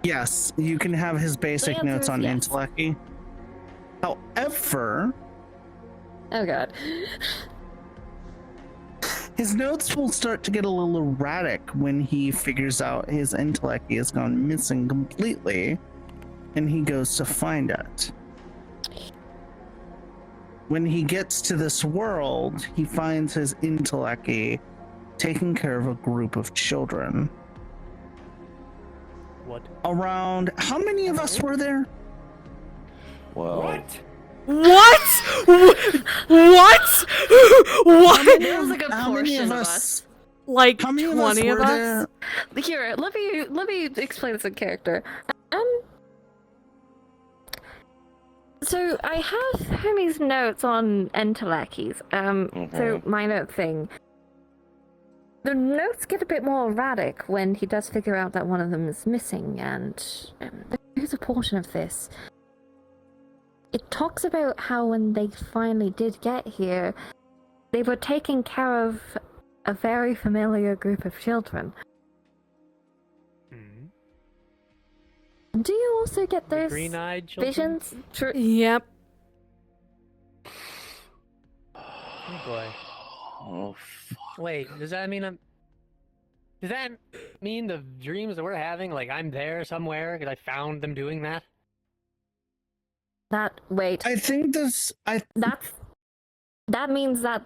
Yes, you can have his basic answer notes is on yes. intellecty. However, Oh god. his notes will start to get a little erratic when he figures out his intellect has gone missing completely and he goes to find it. When he gets to this world, he finds his intellect taking care of a group of children. What? Around, how many of us were there? Well, What? What? What? What? There was a good How many portion of of us? us. Like How many 20 of of us us? were there? Here, let me explain this in character. So I have Hermes' notes on Entelekis. So my note thing. The notes get a bit more erratic when he does figure out that one of them is missing, and there's a portion of this. It talks about how when they finally did get here, they were taking care of a very familiar group of children. Hmm? Do you also get The those green-eyed children? visions? Yep. Oh boy. oh fuck. Wait, does that mean Does that mean the dreams that we're having, like I'm there somewhere because I found them doing that? Wait, I think this. that means that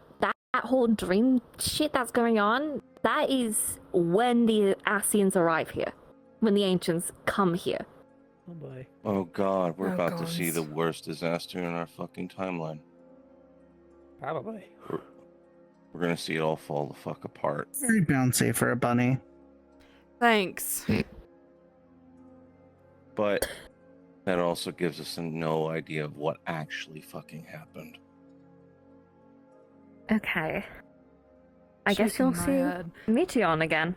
whole dream shit that's going on, that is when the Ascians arrive here. When the ancients come here. Oh boy. Oh god, we're Oh, about to see gods. the worst disaster in our fucking timeline. Probably. We're gonna see it all fall the fuck apart. Very bouncy for a bunny. Thanks. But that also gives us no idea of what actually fucking happened. Okay. I guess Shaking you'll my see head. Meteon again.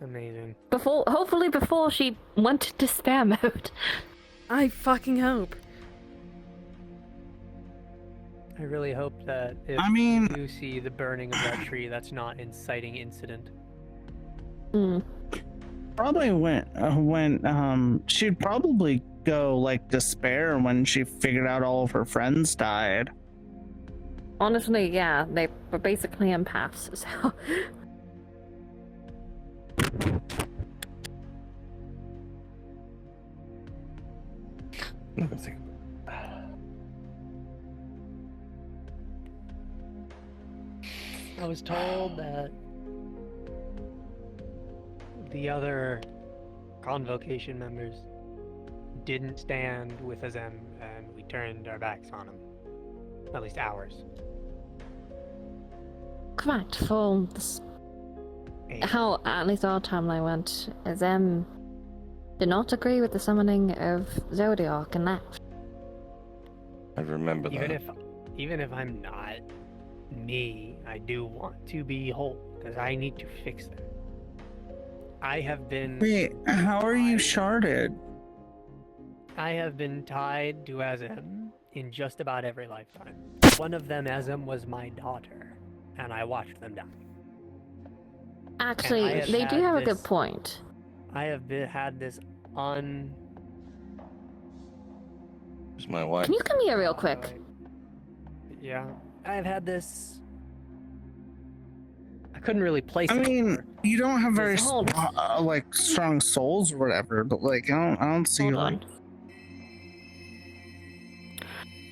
Amazing. Hopefully before she went to despair mode. I fucking hope. I really hope that if I mean- you do see the burning of that tree, that's not inciting incident. Hmm. Probably when she'd probably go like despair when she figured out all of her friends died. Honestly, yeah, they were basically empaths, so... I'm gonna think I was told that the other convocation members didn't stand with Azem, and we turned our backs on him. At least ours. Correct, for this, And how at least our timeline went, Zem did not agree with the summoning of Zodiac and left. I remember even that. even if I'm not me, I do want to be whole because I need to fix them. I have been Wait, how are you sharded? I have been tied to Azem in just about every lifetime. One of them, Azem, was my daughter, and I watched them die. Actually, have they do had have a this- good point. I have had this on. Where's my wife? Can you come here real quick? Yeah, I've had this. I couldn't really place I it. mean, you don't have very Hold. like strong souls or whatever, but like I don't see Hold like on.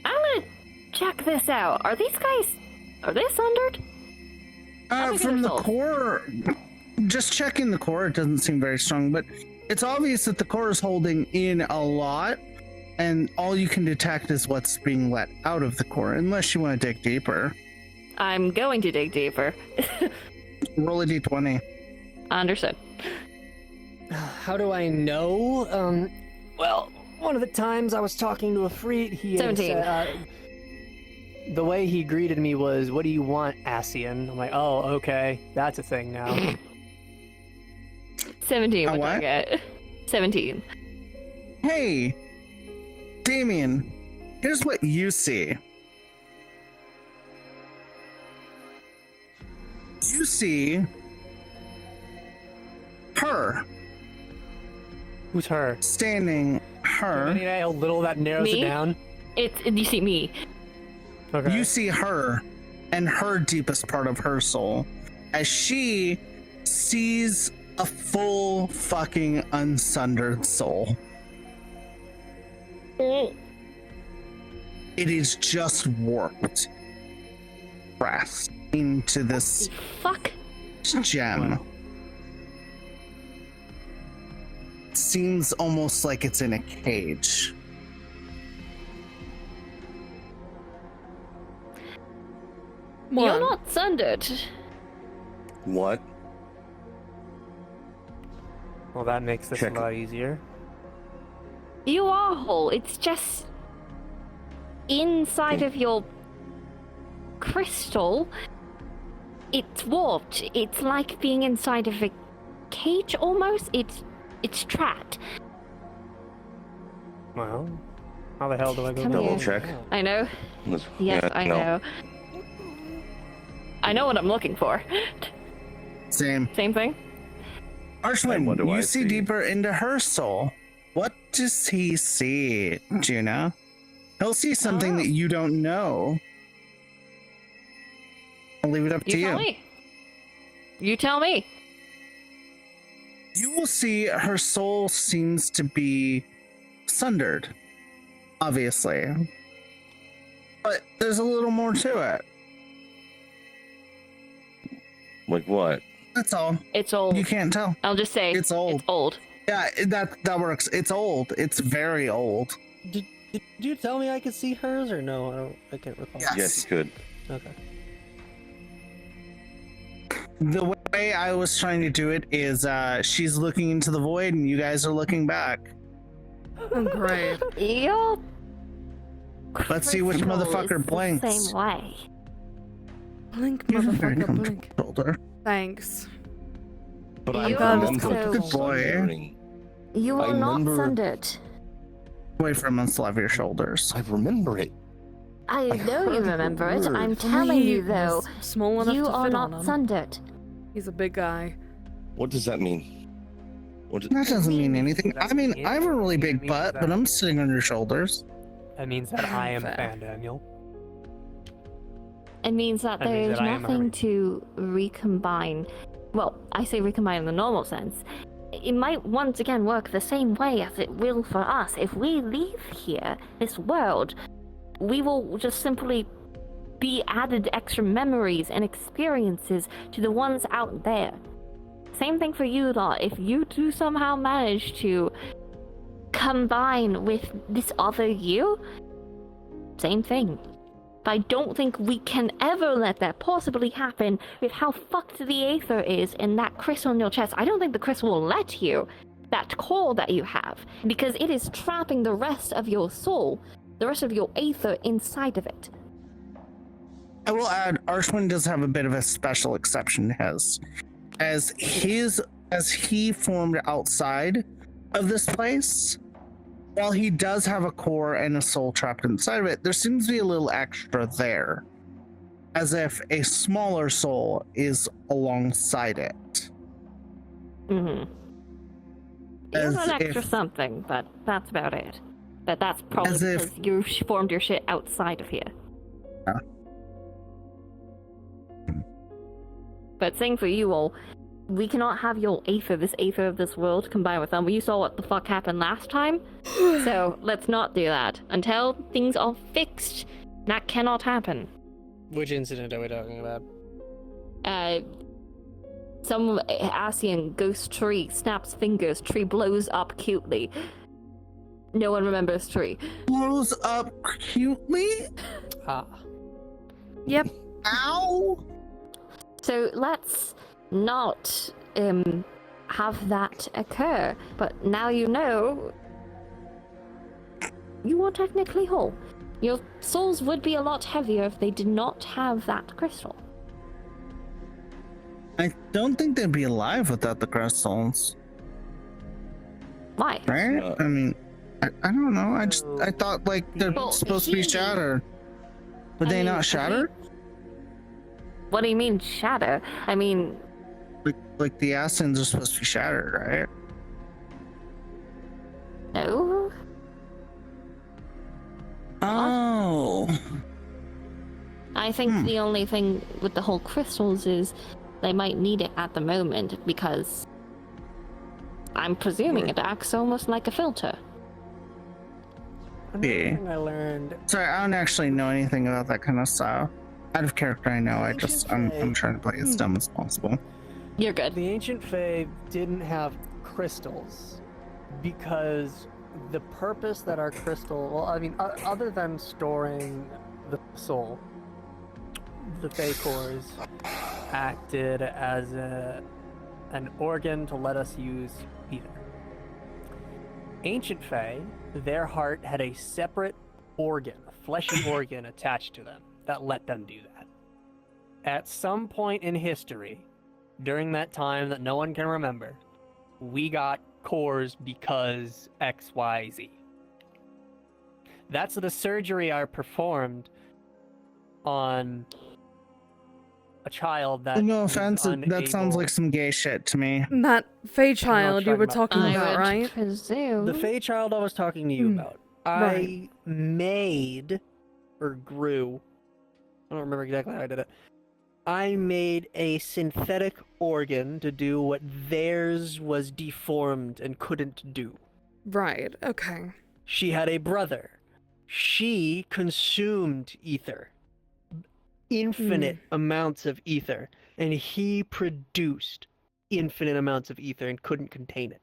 I'm gonna check this out. Are they sundered? How big are from their the souls? core. Just checking the core, it doesn't seem very strong, but it's obvious that the core is holding in a lot, and all you can detect is what's being let out of the core, unless you want to dig deeper. I'm going to dig deeper. Roll a d20. Understood. How do I know? Well, one of the times I was talking to a freak, he 17. said, the way he greeted me was, "What do you want, Asian?" I'm like, "Oh, okay, that's a thing now." 17. A What did I what? get? 17. Hey, Damien, here's what you see. You see her Who's her? standing. Her. Any idea how little that narrows Me? it down? You see me. Okay. You see her and her deepest part of her soul as she sees a full fucking unsundered soul. It is just warped, pressed into this Fuck. gem. Seems almost like it's in a cage. Come You're on. not sundered. What? Well, that makes this Check. a lot easier. You are whole. It's just inside of your crystal. It's warped. It's like being inside of a cage almost. It's trapped. Well, how the hell do I go? Come Double here. check. I know. Let's- Yes, yeah, I no. know. I know what I'm looking for. Same. Same thing. Archwin, what do you I see see? deeper into her soul. What does he see, Juno? He'll see something Oh. that you don't know. I'll leave it up to You tell you. me. You tell me. You will see her soul seems to be sundered, obviously. But there's a little more to it. Like what? That's all. It's old. You can't tell. I'll just say It's old. It's old. Yeah, that works. It's old. It's very old. Did you tell me I could see hers or no? I can't recall. Yeah. Yes, you could. Okay. The way I was trying to do it is she's looking into the void and you guys are looking back. Oh, great. Your Let's see which crystal motherfucker is the blinks. Same way. Blink, You have a very motherfucker, comfortable blink. shoulder. Thanks. But You I are remember so- Good boy. sundering. You I are not remember- sundered. Wait for a month to have your shoulders. I remember it. I I know you heard the remember it. word. I'm telling you though, He's small enough you to are fit not on him. sundered. He's a big guy. What does that mean? What does, That doesn't mean means anything. that I mean, it I have a really big means butt, that- but I'm sitting on your shoulders. That means that I am Fair. Fan Daniel. It means that That there means is that I am nothing Harry. to recombine. Well, I say recombine in the normal sense. It might once again work the same way as it will for us. If we leave here, this world, we will just simply be added extra memories and experiences to the ones out there. Same thing for you, lot. If you do somehow manage to combine with this other you, same thing. But I don't think we can ever let that possibly happen with how fucked the Aether is and that crystal in your chest. I don't think the crystal will let you, that core that you have, because it is trapping the rest of your soul, the rest of your Aether inside of it. I will add, Archwin does have a bit of a special exception to his. As he formed outside of this place, while he does have a core and a soul trapped inside of it, there seems to be a little extra there. As if a smaller soul is alongside it. Mm-hmm. You have As an extra if- something, but that's about it. But that's probably As if- because you formed your shit outside of here. Yeah. But same for you all. We cannot have your this aether of this world combined with them. You saw what the fuck happened last time. So let's not do that. Until things are fixed, that cannot happen. Which incident are we talking about? Some Asian ghost tree snaps fingers, tree blows up cutely. No one remembers tree. Blows up cutely? Ah. Yep. Ow! So let's not have that occur. But now you know you are technically whole. Your souls would be a lot heavier if they did not have that crystal. I don't think they'd be alive without the crystals, Why? right? I mean, I don't know. I thought like they're Well, supposed to be shattered. Would I they mean, not shatter? What do you mean shatter? I mean, Like the Asins are supposed to be shattered, right? no. Oh. I think the only thing with the whole crystals is they might need it at the moment because I'm presuming it acts almost like a filter. Another Yeah. thing I learned. Sorry, I don't actually know anything about that kind of style. Out of character, I know. I'm trying to play as dumb as possible. You're good. The ancient Fae didn't have crystals because the purpose that our crystal, well, I mean, other than storing the soul, the Fae cores acted as an organ to let us use ether. Ancient Fae, their heart had a separate organ, a fleshy organ attached to them that let them do that. At some point in history, during that time that no one can remember, we got cores because XYZ. That's the surgery I performed on a child that No was offense, that sounds unable- like some gay shit to me. That Fae child you talking were about- talking I about, would right? presume. The Fae child I was talking to you about. I Right. made, or grew, I don't remember exactly how I did it. I made a synthetic organ to do what theirs was deformed and couldn't do. Right. Okay. She had a brother. She consumed ether. Infinite amounts of ether. And he produced infinite amounts of ether and couldn't contain it.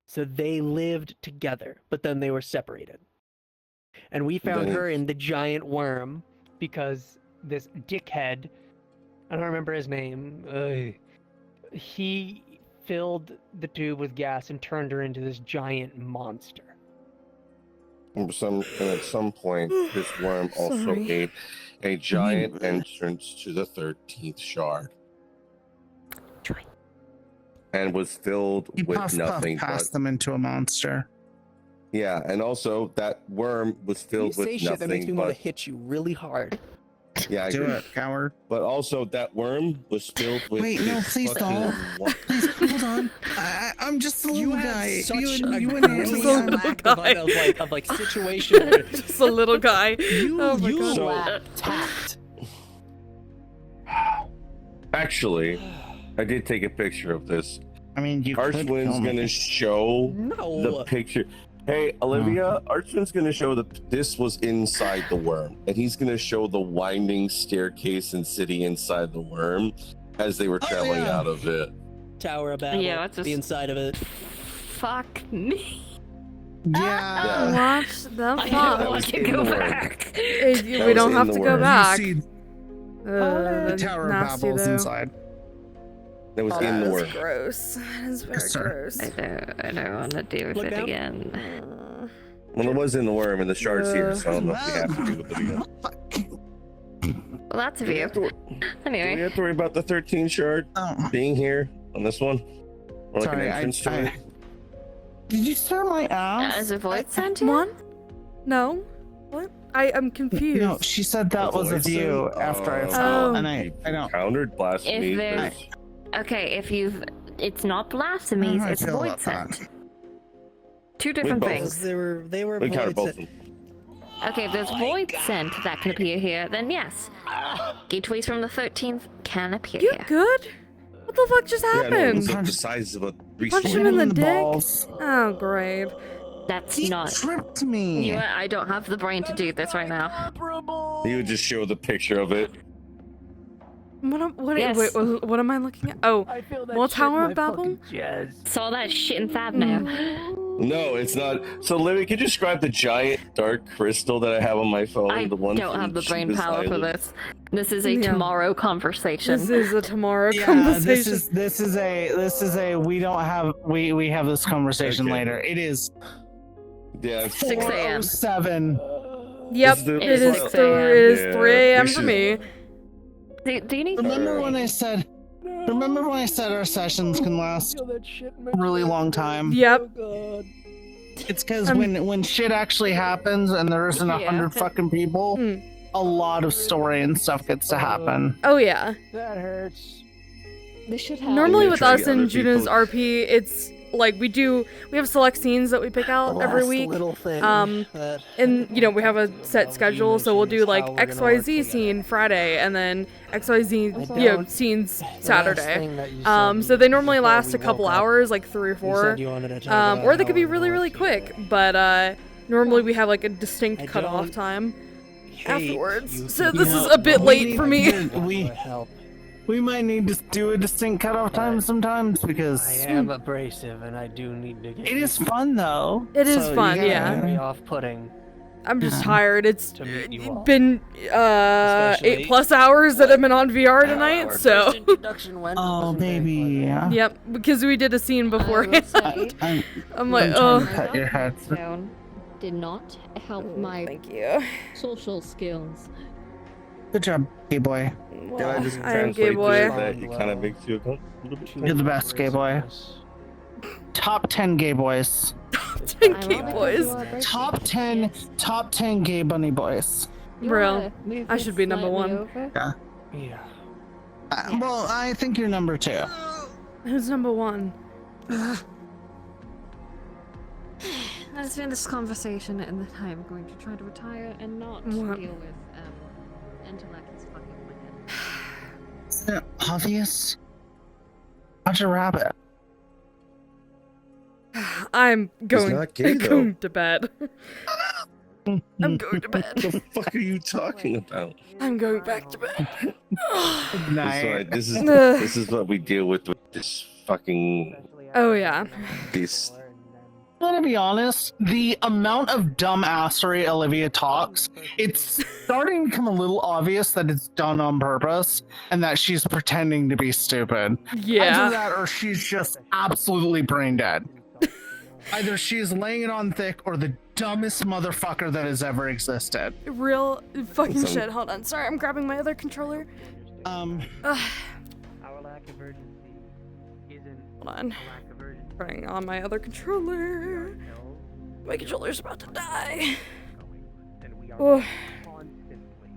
So they lived together, but then they were separated. And we found Then- her in the giant worm because this dickhead, I don't remember his name, he filled the tube with gas and turned her into this giant monster. And at some point, this worm also Sorry. made a giant entrance to the 13th shard. And was filled He with puff nothing past but them into a monster. yeah, and also that worm was filled You say with shit that makes me nothing want to but hit you really hard. yeah, I Do agree. it, coward. But also that worm was filled with Wait, no, this please fucking don't. wa- Please, hold on. I'm just a little You guy. have such you a and Andy, Just a really little lack guy. of like situation. where Just a little guy. you Oh my you God. lack tact. Actually, I did take a picture of this. I mean, you could Archwind's film gonna it. show No. the picture. Hey, Olivia, Archwind's gonna show this was inside the worm, and he's gonna show the winding staircase and city inside the worm as they were Oh, traveling yeah. out of it. Tower of Babel. Yeah, it's just- the inside of it. Fuck me. Yeah. Yeah. What the I fuck? don't That want was to in go the worm. back. That We was don't in have the to go worm. back. You see the That's Tower of nasty, Babel's though. inside. That was Oh, in the that worm. is gross. That is very Yes, sir. gross. I don't want to do Look it down. again. Well, it was in the worm, and the shard's here, so I don't know if we have to do it again. Well, that's a Do we view. have to, do we Anyway, have to worry about the 13 shard Oh, being here on this one? Or like sorry. an entrance to it? Did you stir my ass? as a voice sent you? One? No. What? I'm confused. No, she said that The was a voice view said, after I oh. fell, Oh. and I don't. Countered blasphemy. If there's- there's- Okay, if you've, it's not blasphemies, How do I it's feel void about that? sent. Two different both. things. They were We kind of voids both. that- Okay, if there's void scent that can appear here, then yes. Gateways from the 13th can appear You here. good? What the fuck just Yeah, no, it happened? was like the size of a Punch him three-story. in the the dick? balls. Oh, great. That's He not. tripped me. You know what? I don't have the brain to do this right now. He would just show the picture of it. Yes. Wait, what am I looking at? Oh, I feel that Well, shit Tower in of my Babel? fucking chest. Saw that shit in Fab now. No, it's not. So, Libby, could you describe the giant dark crystal that I have on my phone? I the one don't from have the brain Shiba's power for Island? this. This is a Yeah. tomorrow conversation. this is a tomorrow Yeah, conversation. this is a we don't have we have this conversation Okay. later. It is Yeah, 6 a.m. 4:07. Yep, It's the- it it's is 6 3 a.m. it is Yeah, 3 a.m. we for should- me. Do you need? Remember when I said our sessions can last Feel that shit in my a really chest. long time? Yep. Oh, God. It's because Um, when shit actually happens and there isn't 100 Yeah. fucking people, Mm. a lot of story and stuff gets to happen. Oh yeah. That hurts. This should happen. Normally Yeah, with try to us get in other Juno's people. RP, it's like we have select scenes that we pick out every week. Little thing that- And you know, we have a set That schedule, you so we'll do mentioned like how we're gonna XYZ work together. scene Friday and then XYZ I you know, don't- scenes The last Saturday. thing that you said So they normally before last we a couple woke up, hours, like 3 or you 4. said you wanted to talk about Or they how could be we're really, gonna really work quick, together. but normally we have like a distinct I cutoff don't time hate afterwards. you So for this You is know, a bit we late need for me. to- help. We might need to do a distinct cutoff time sometimes I because am abrasive and I do need to get it is fun though. It is So you fun, gotta- yeah. very off-putting. I'm just Yeah. tired. It's To meet you all. been Especially- 8+ hours that I've been on VR tonight, Our so first introduction went- Oh wasn't very baby, pleasant. yeah. yep, because we did a scene I will beforehand. say, I'm like, I'm trying oh, to cut your head. Down did not help my thank you. social skills. Good job, gay boy. Can I Well, just I am translate gay to boy. it that it kind of makes you a little bit? You're the best, gay boy. Top 10 gay boys. Thank you, boys. Top 10 gay bunny boys. Bro, I should be number 1. Yeah. Well, I think you're number 2. Who's number 1? Let's end this conversation and then I'm going to try to retire and not What? deal with intellect is fucking with my head. Isn't it obvious? Watch a rabbit. I'm going, not gay, though. going to bed. I'm going to What bed. the fuck are you talking about? I'm going back to bed. Good night. Sorry, this is Ugh. this is what we deal with this fucking Oh, yeah. this. I'm gonna be honest, the amount of dumbassery Olivia talks, it's starting to become a little obvious that it's done on purpose and that she's pretending to be stupid. Either Yeah. that or she's just absolutely brain dead. Either she's laying it on thick or the dumbest motherfucker that has ever existed. Real fucking Some- shit. Hold on. Sorry, I'm grabbing my other controller. Um, Ugh, Our lack of urgency isn't hold on. a lack of urgency. Putting on my other controller. No, My controller's about to die. and we are Oh. constantly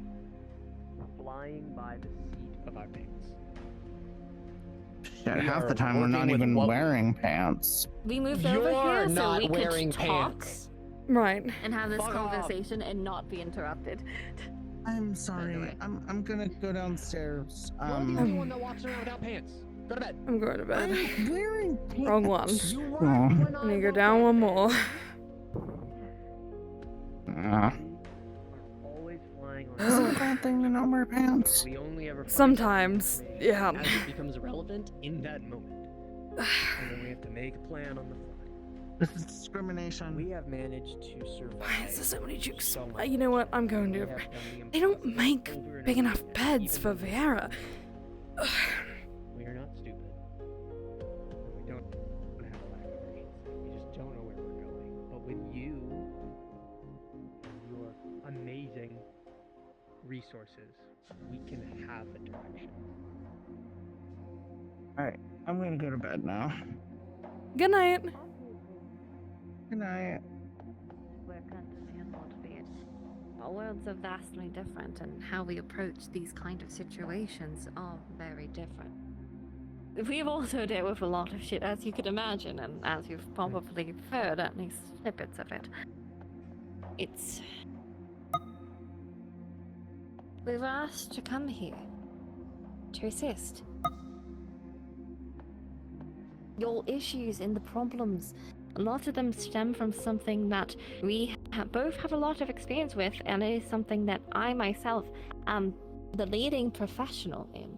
flying by the seat of our pants. shit, We half are the time we're not working with even what- wearing pants. We moved You're over here so not we wearing could talk pants. Right. and have this Fuck off. conversation and not be interrupted. I'm sorry. Anyway. I'm gonna go downstairs. You're the only one that walks around without pants. Go to bed. I'm going to bed. I'm wearing pants. Wrong one. You Oh. weren't when I need to go walked down in. one more. Uh, We're always flying on is it a bad thing to not wear pants? We only ever find Sometimes, out yeah. as it becomes relevant in that moment. And then we have to make a plan on the fly. This is discrimination. We have managed to survive. Why is there so many jukes? so much. You know what? I'm going We to. have done the They don't impossible make over and big over enough again, beds for even when Viera. we are not stupid. And we don't have a lack of urgency. We just don't know where we're going. But with you, your amazing resources, we can have a direction. Alright, I'm gonna go to bed now. Good night. Good night. We're continuing not be it. Our worlds are vastly different, and how we approach these kind of situations are very different. we've also dealt with a lot of shit, as you could imagine, and as you've probably heard, at least snippets of it. We were asked to come here to assist. Your issues and the problems, a lot of them stem from something that we both have a lot of experience with, and it is something that I myself am the leading professional in.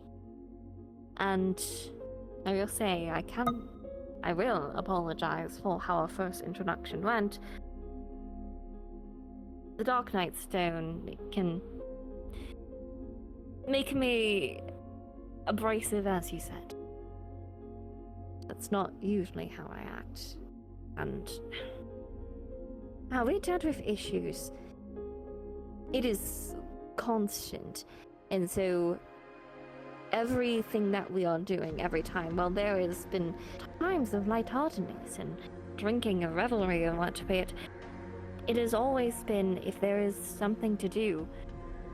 And I will say, I will apologize for how our first introduction went. The Dark Knight Stone can make me abrasive, as you said. That's not usually how I act. And how we dealt with issues, it is constant. And so everything that we are doing every time, well, there has been times of lightheartedness and drinking and revelry and what to it. It has always been, if there is something to do,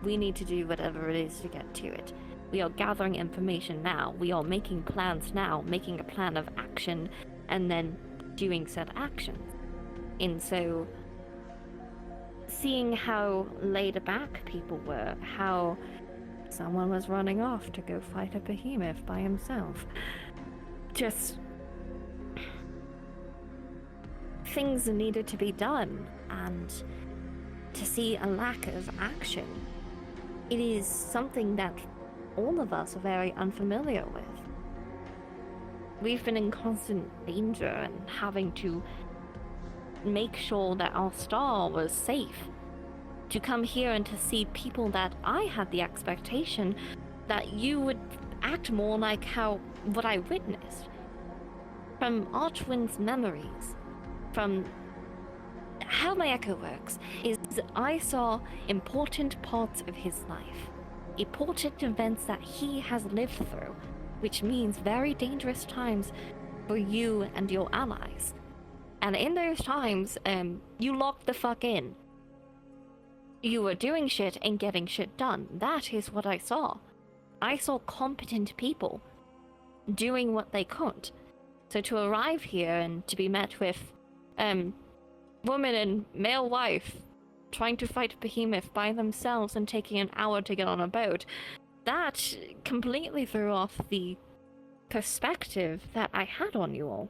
we need to do whatever it is to get to it. We are gathering information now. We are making plans now, making a plan of action, and then doing said actions. And so, seeing how laid back people were, how someone was running off to go fight a behemoth by himself, just things needed to be done, and to see a lack of action, it is something that all of us are very unfamiliar with. We've been in constant danger and having to make sure that our star was safe. To come here and to see people that I had the expectation that you would act more like what I witnessed. From Archwind's memories, from how my echo works, is I saw important parts of his life. Important events that he has lived through, which means very dangerous times for you and your allies. And in those times, you locked the fuck in. You were doing shit and getting shit done. That is what I saw. I saw competent people doing what they could. So to arrive here and to be met with, woman and male wife trying to fight behemoth by themselves and taking an hour to get on a boat, that completely threw off the perspective that I had on you all.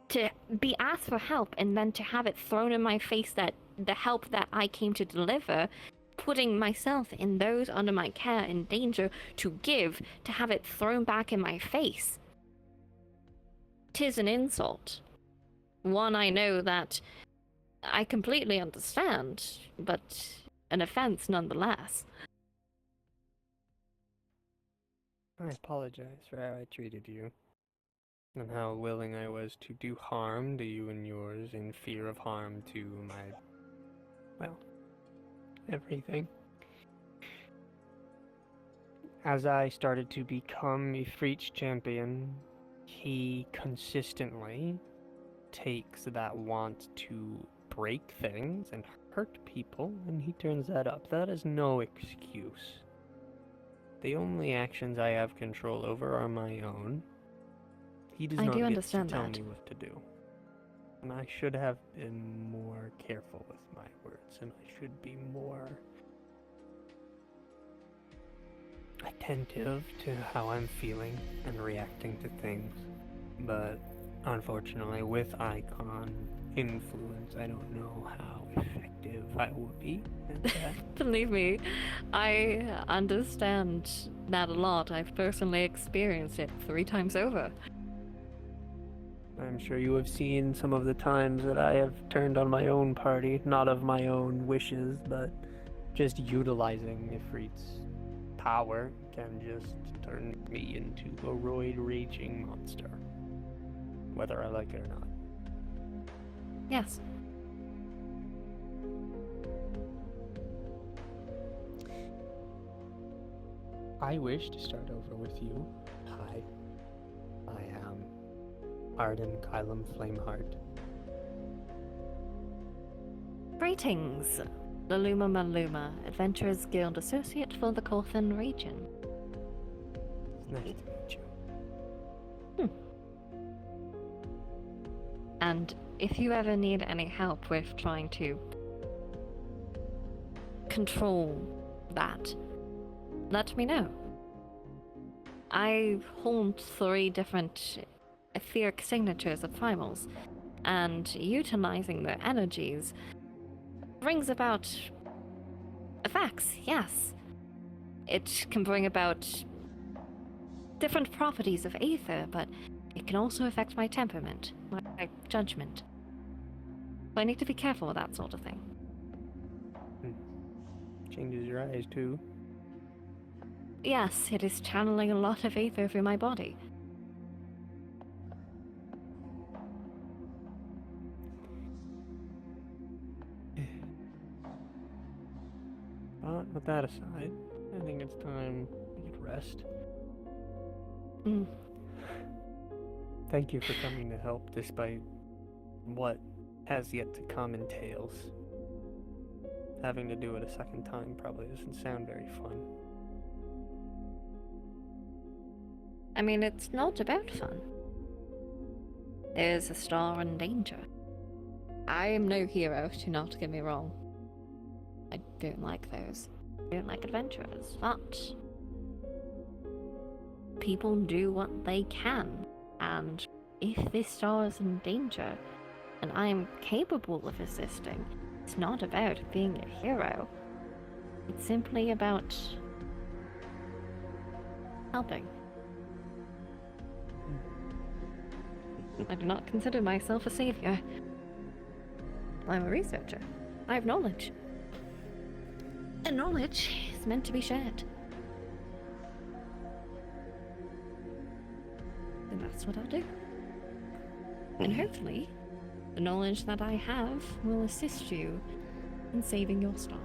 To be asked for help and then to have it thrown in my face that the help that I came to deliver, putting myself and those under my care in danger to give, to have it thrown back in my face. 'Tis an insult. One I know that I completely understand, but an offense nonetheless. I apologize for how I treated you, and how willing I was to do harm to you and yours in fear of harm to my, well, everything. As I started to become a Ifrit's champion, he consistently takes that want to break things and hurt people, and he turns that up. That is no excuse. The only actions I have control over are my own. He does not get to tell me what to do. And I should have been more careful with my words, and I should be more attentive to how I'm feeling and reacting to things. But unfortunately, with Icon influence, I don't know how effective I will be at that. Believe me, I understand that a lot. I've personally experienced it 3 times over. I'm sure you have seen some of the times that I have turned on my own party, not of my own wishes, but just utilizing Ifrit's power can just turn me into a roid-raging monster, whether I like it or not. Yes. I wish to start over with you. Hi, I am Arden Kylum Flameheart. Greetings, Laluma Maluma, Adventurers Guild Associate for the Corthan region. Nice to meet you. And if you ever need any help with trying to control that, let me know. I hold 3 different etheric signatures of primals, and utilizing their energies brings about effects, yes. It can bring about different properties of ether, but it can also affect my temperament, my judgment. So I need to be careful with that sort of thing. Changes your eyes too. Yes, it is channeling a lot of ether through my body. But with that aside, I think it's time we could rest. Mm. Thank you for coming to help despite what has yet to come entails. Having to do it a second time probably doesn't sound very fun. I mean, it's not about fun. There's a star in danger. I am no hero, do not get me wrong. I don't like those. I don't like adventurers, but people do what they can, and if this star is in danger, and I am capable of assisting, it's not about being a hero. It's simply about helping. I do not consider myself a savior. I'm a researcher. I have knowledge. And knowledge is meant to be shared. And that's what I'll do. And hopefully, the knowledge that I have will assist you in saving your star.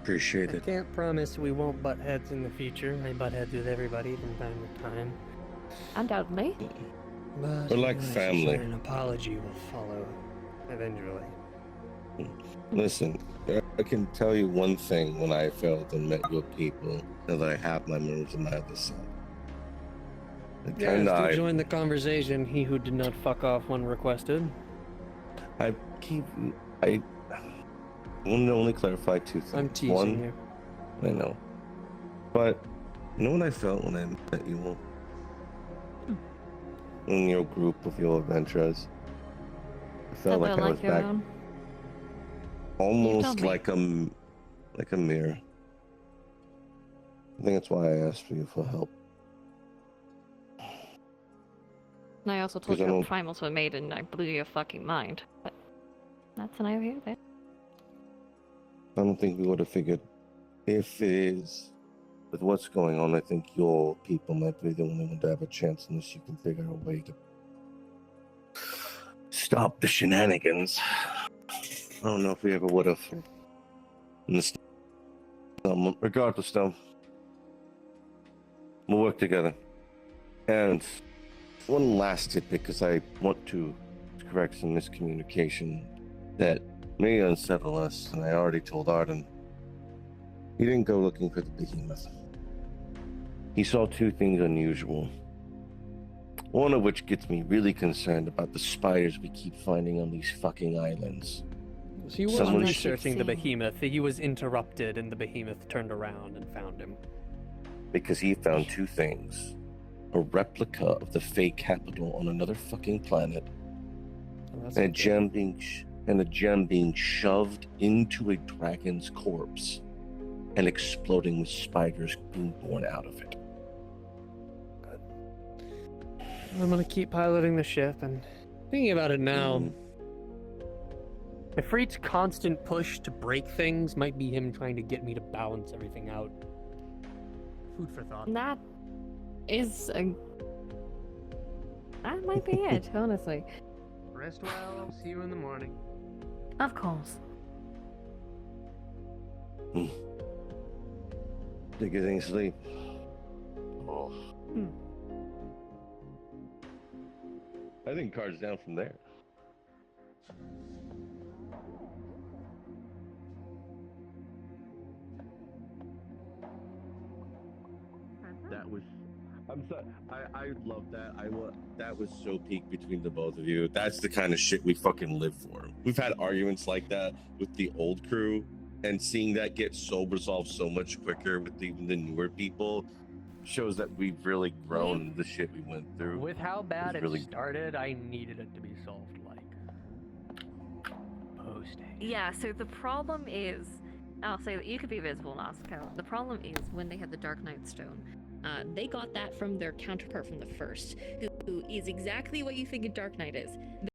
Appreciate I it. can't promise we won't butt heads in the future. I butt heads with everybody from time to time. Undoubtedly. But We're like rest family. assured, an apology will follow eventually. Listen, I can tell you one thing when I felt and met your people, that I have my moves on my other side. Yes, do join the conversation, he who did not fuck off when requested. I want to only clarify 2 things. I'm teasing One, you. I know. But you know what I felt when I met you all? In your group of your adventurers? I felt like I was your back own. almost me. like a mirror. I think that's why I asked for you for help. And I also told Because you I how don't- primals were made and I blew your fucking mind. But that's an idea of it. I don't think we would have figured. If it is, with what's going on, I think your people might be the only one to have a chance unless you can figure a way to stop the shenanigans. I don't know if we ever would have. Regardless, though, we'll work together. And one last tip, because I want to correct some miscommunication that may unsettle us, and I already told Arden. He didn't go looking for the behemoth. He saw 2 things unusual. One of which gets me really concerned about the spiders we keep finding on these fucking islands. He was Someone researching the should see. behemoth. He was interrupted, and the behemoth turned around and found him. Because he found 2 things. A replica of the fake capital on another fucking planet, Oh, that's and a not good. gem being shoved into a dragon's corpse and exploding with spiders being born out of it. I'm gonna keep piloting the ship, and thinking about it now, Mhm. Ifrit's constant push to break things might be him trying to get me to balance everything out. Food for thought. That is a... That might be it, honestly. Rest well. I'll see you in the morning. Of course. Did you get any sleep? Oh. I think cards down from there. That was. I'm sorry. I love that. That was so peak between the both of you. That's the kind of shit we fucking live for. We've had arguments like that with the old crew, and seeing that get so resolved so much quicker with even the newer people shows that we've really grown the shit we went through. With how bad it really started, I needed it to be solved, like, posting. Yeah, so the problem is, I'll say that you could be visible in Oscar. The problem is when they had the Dark Knight Stone, they got that from their counterpart from the first, who is exactly what you think a Dark Knight is.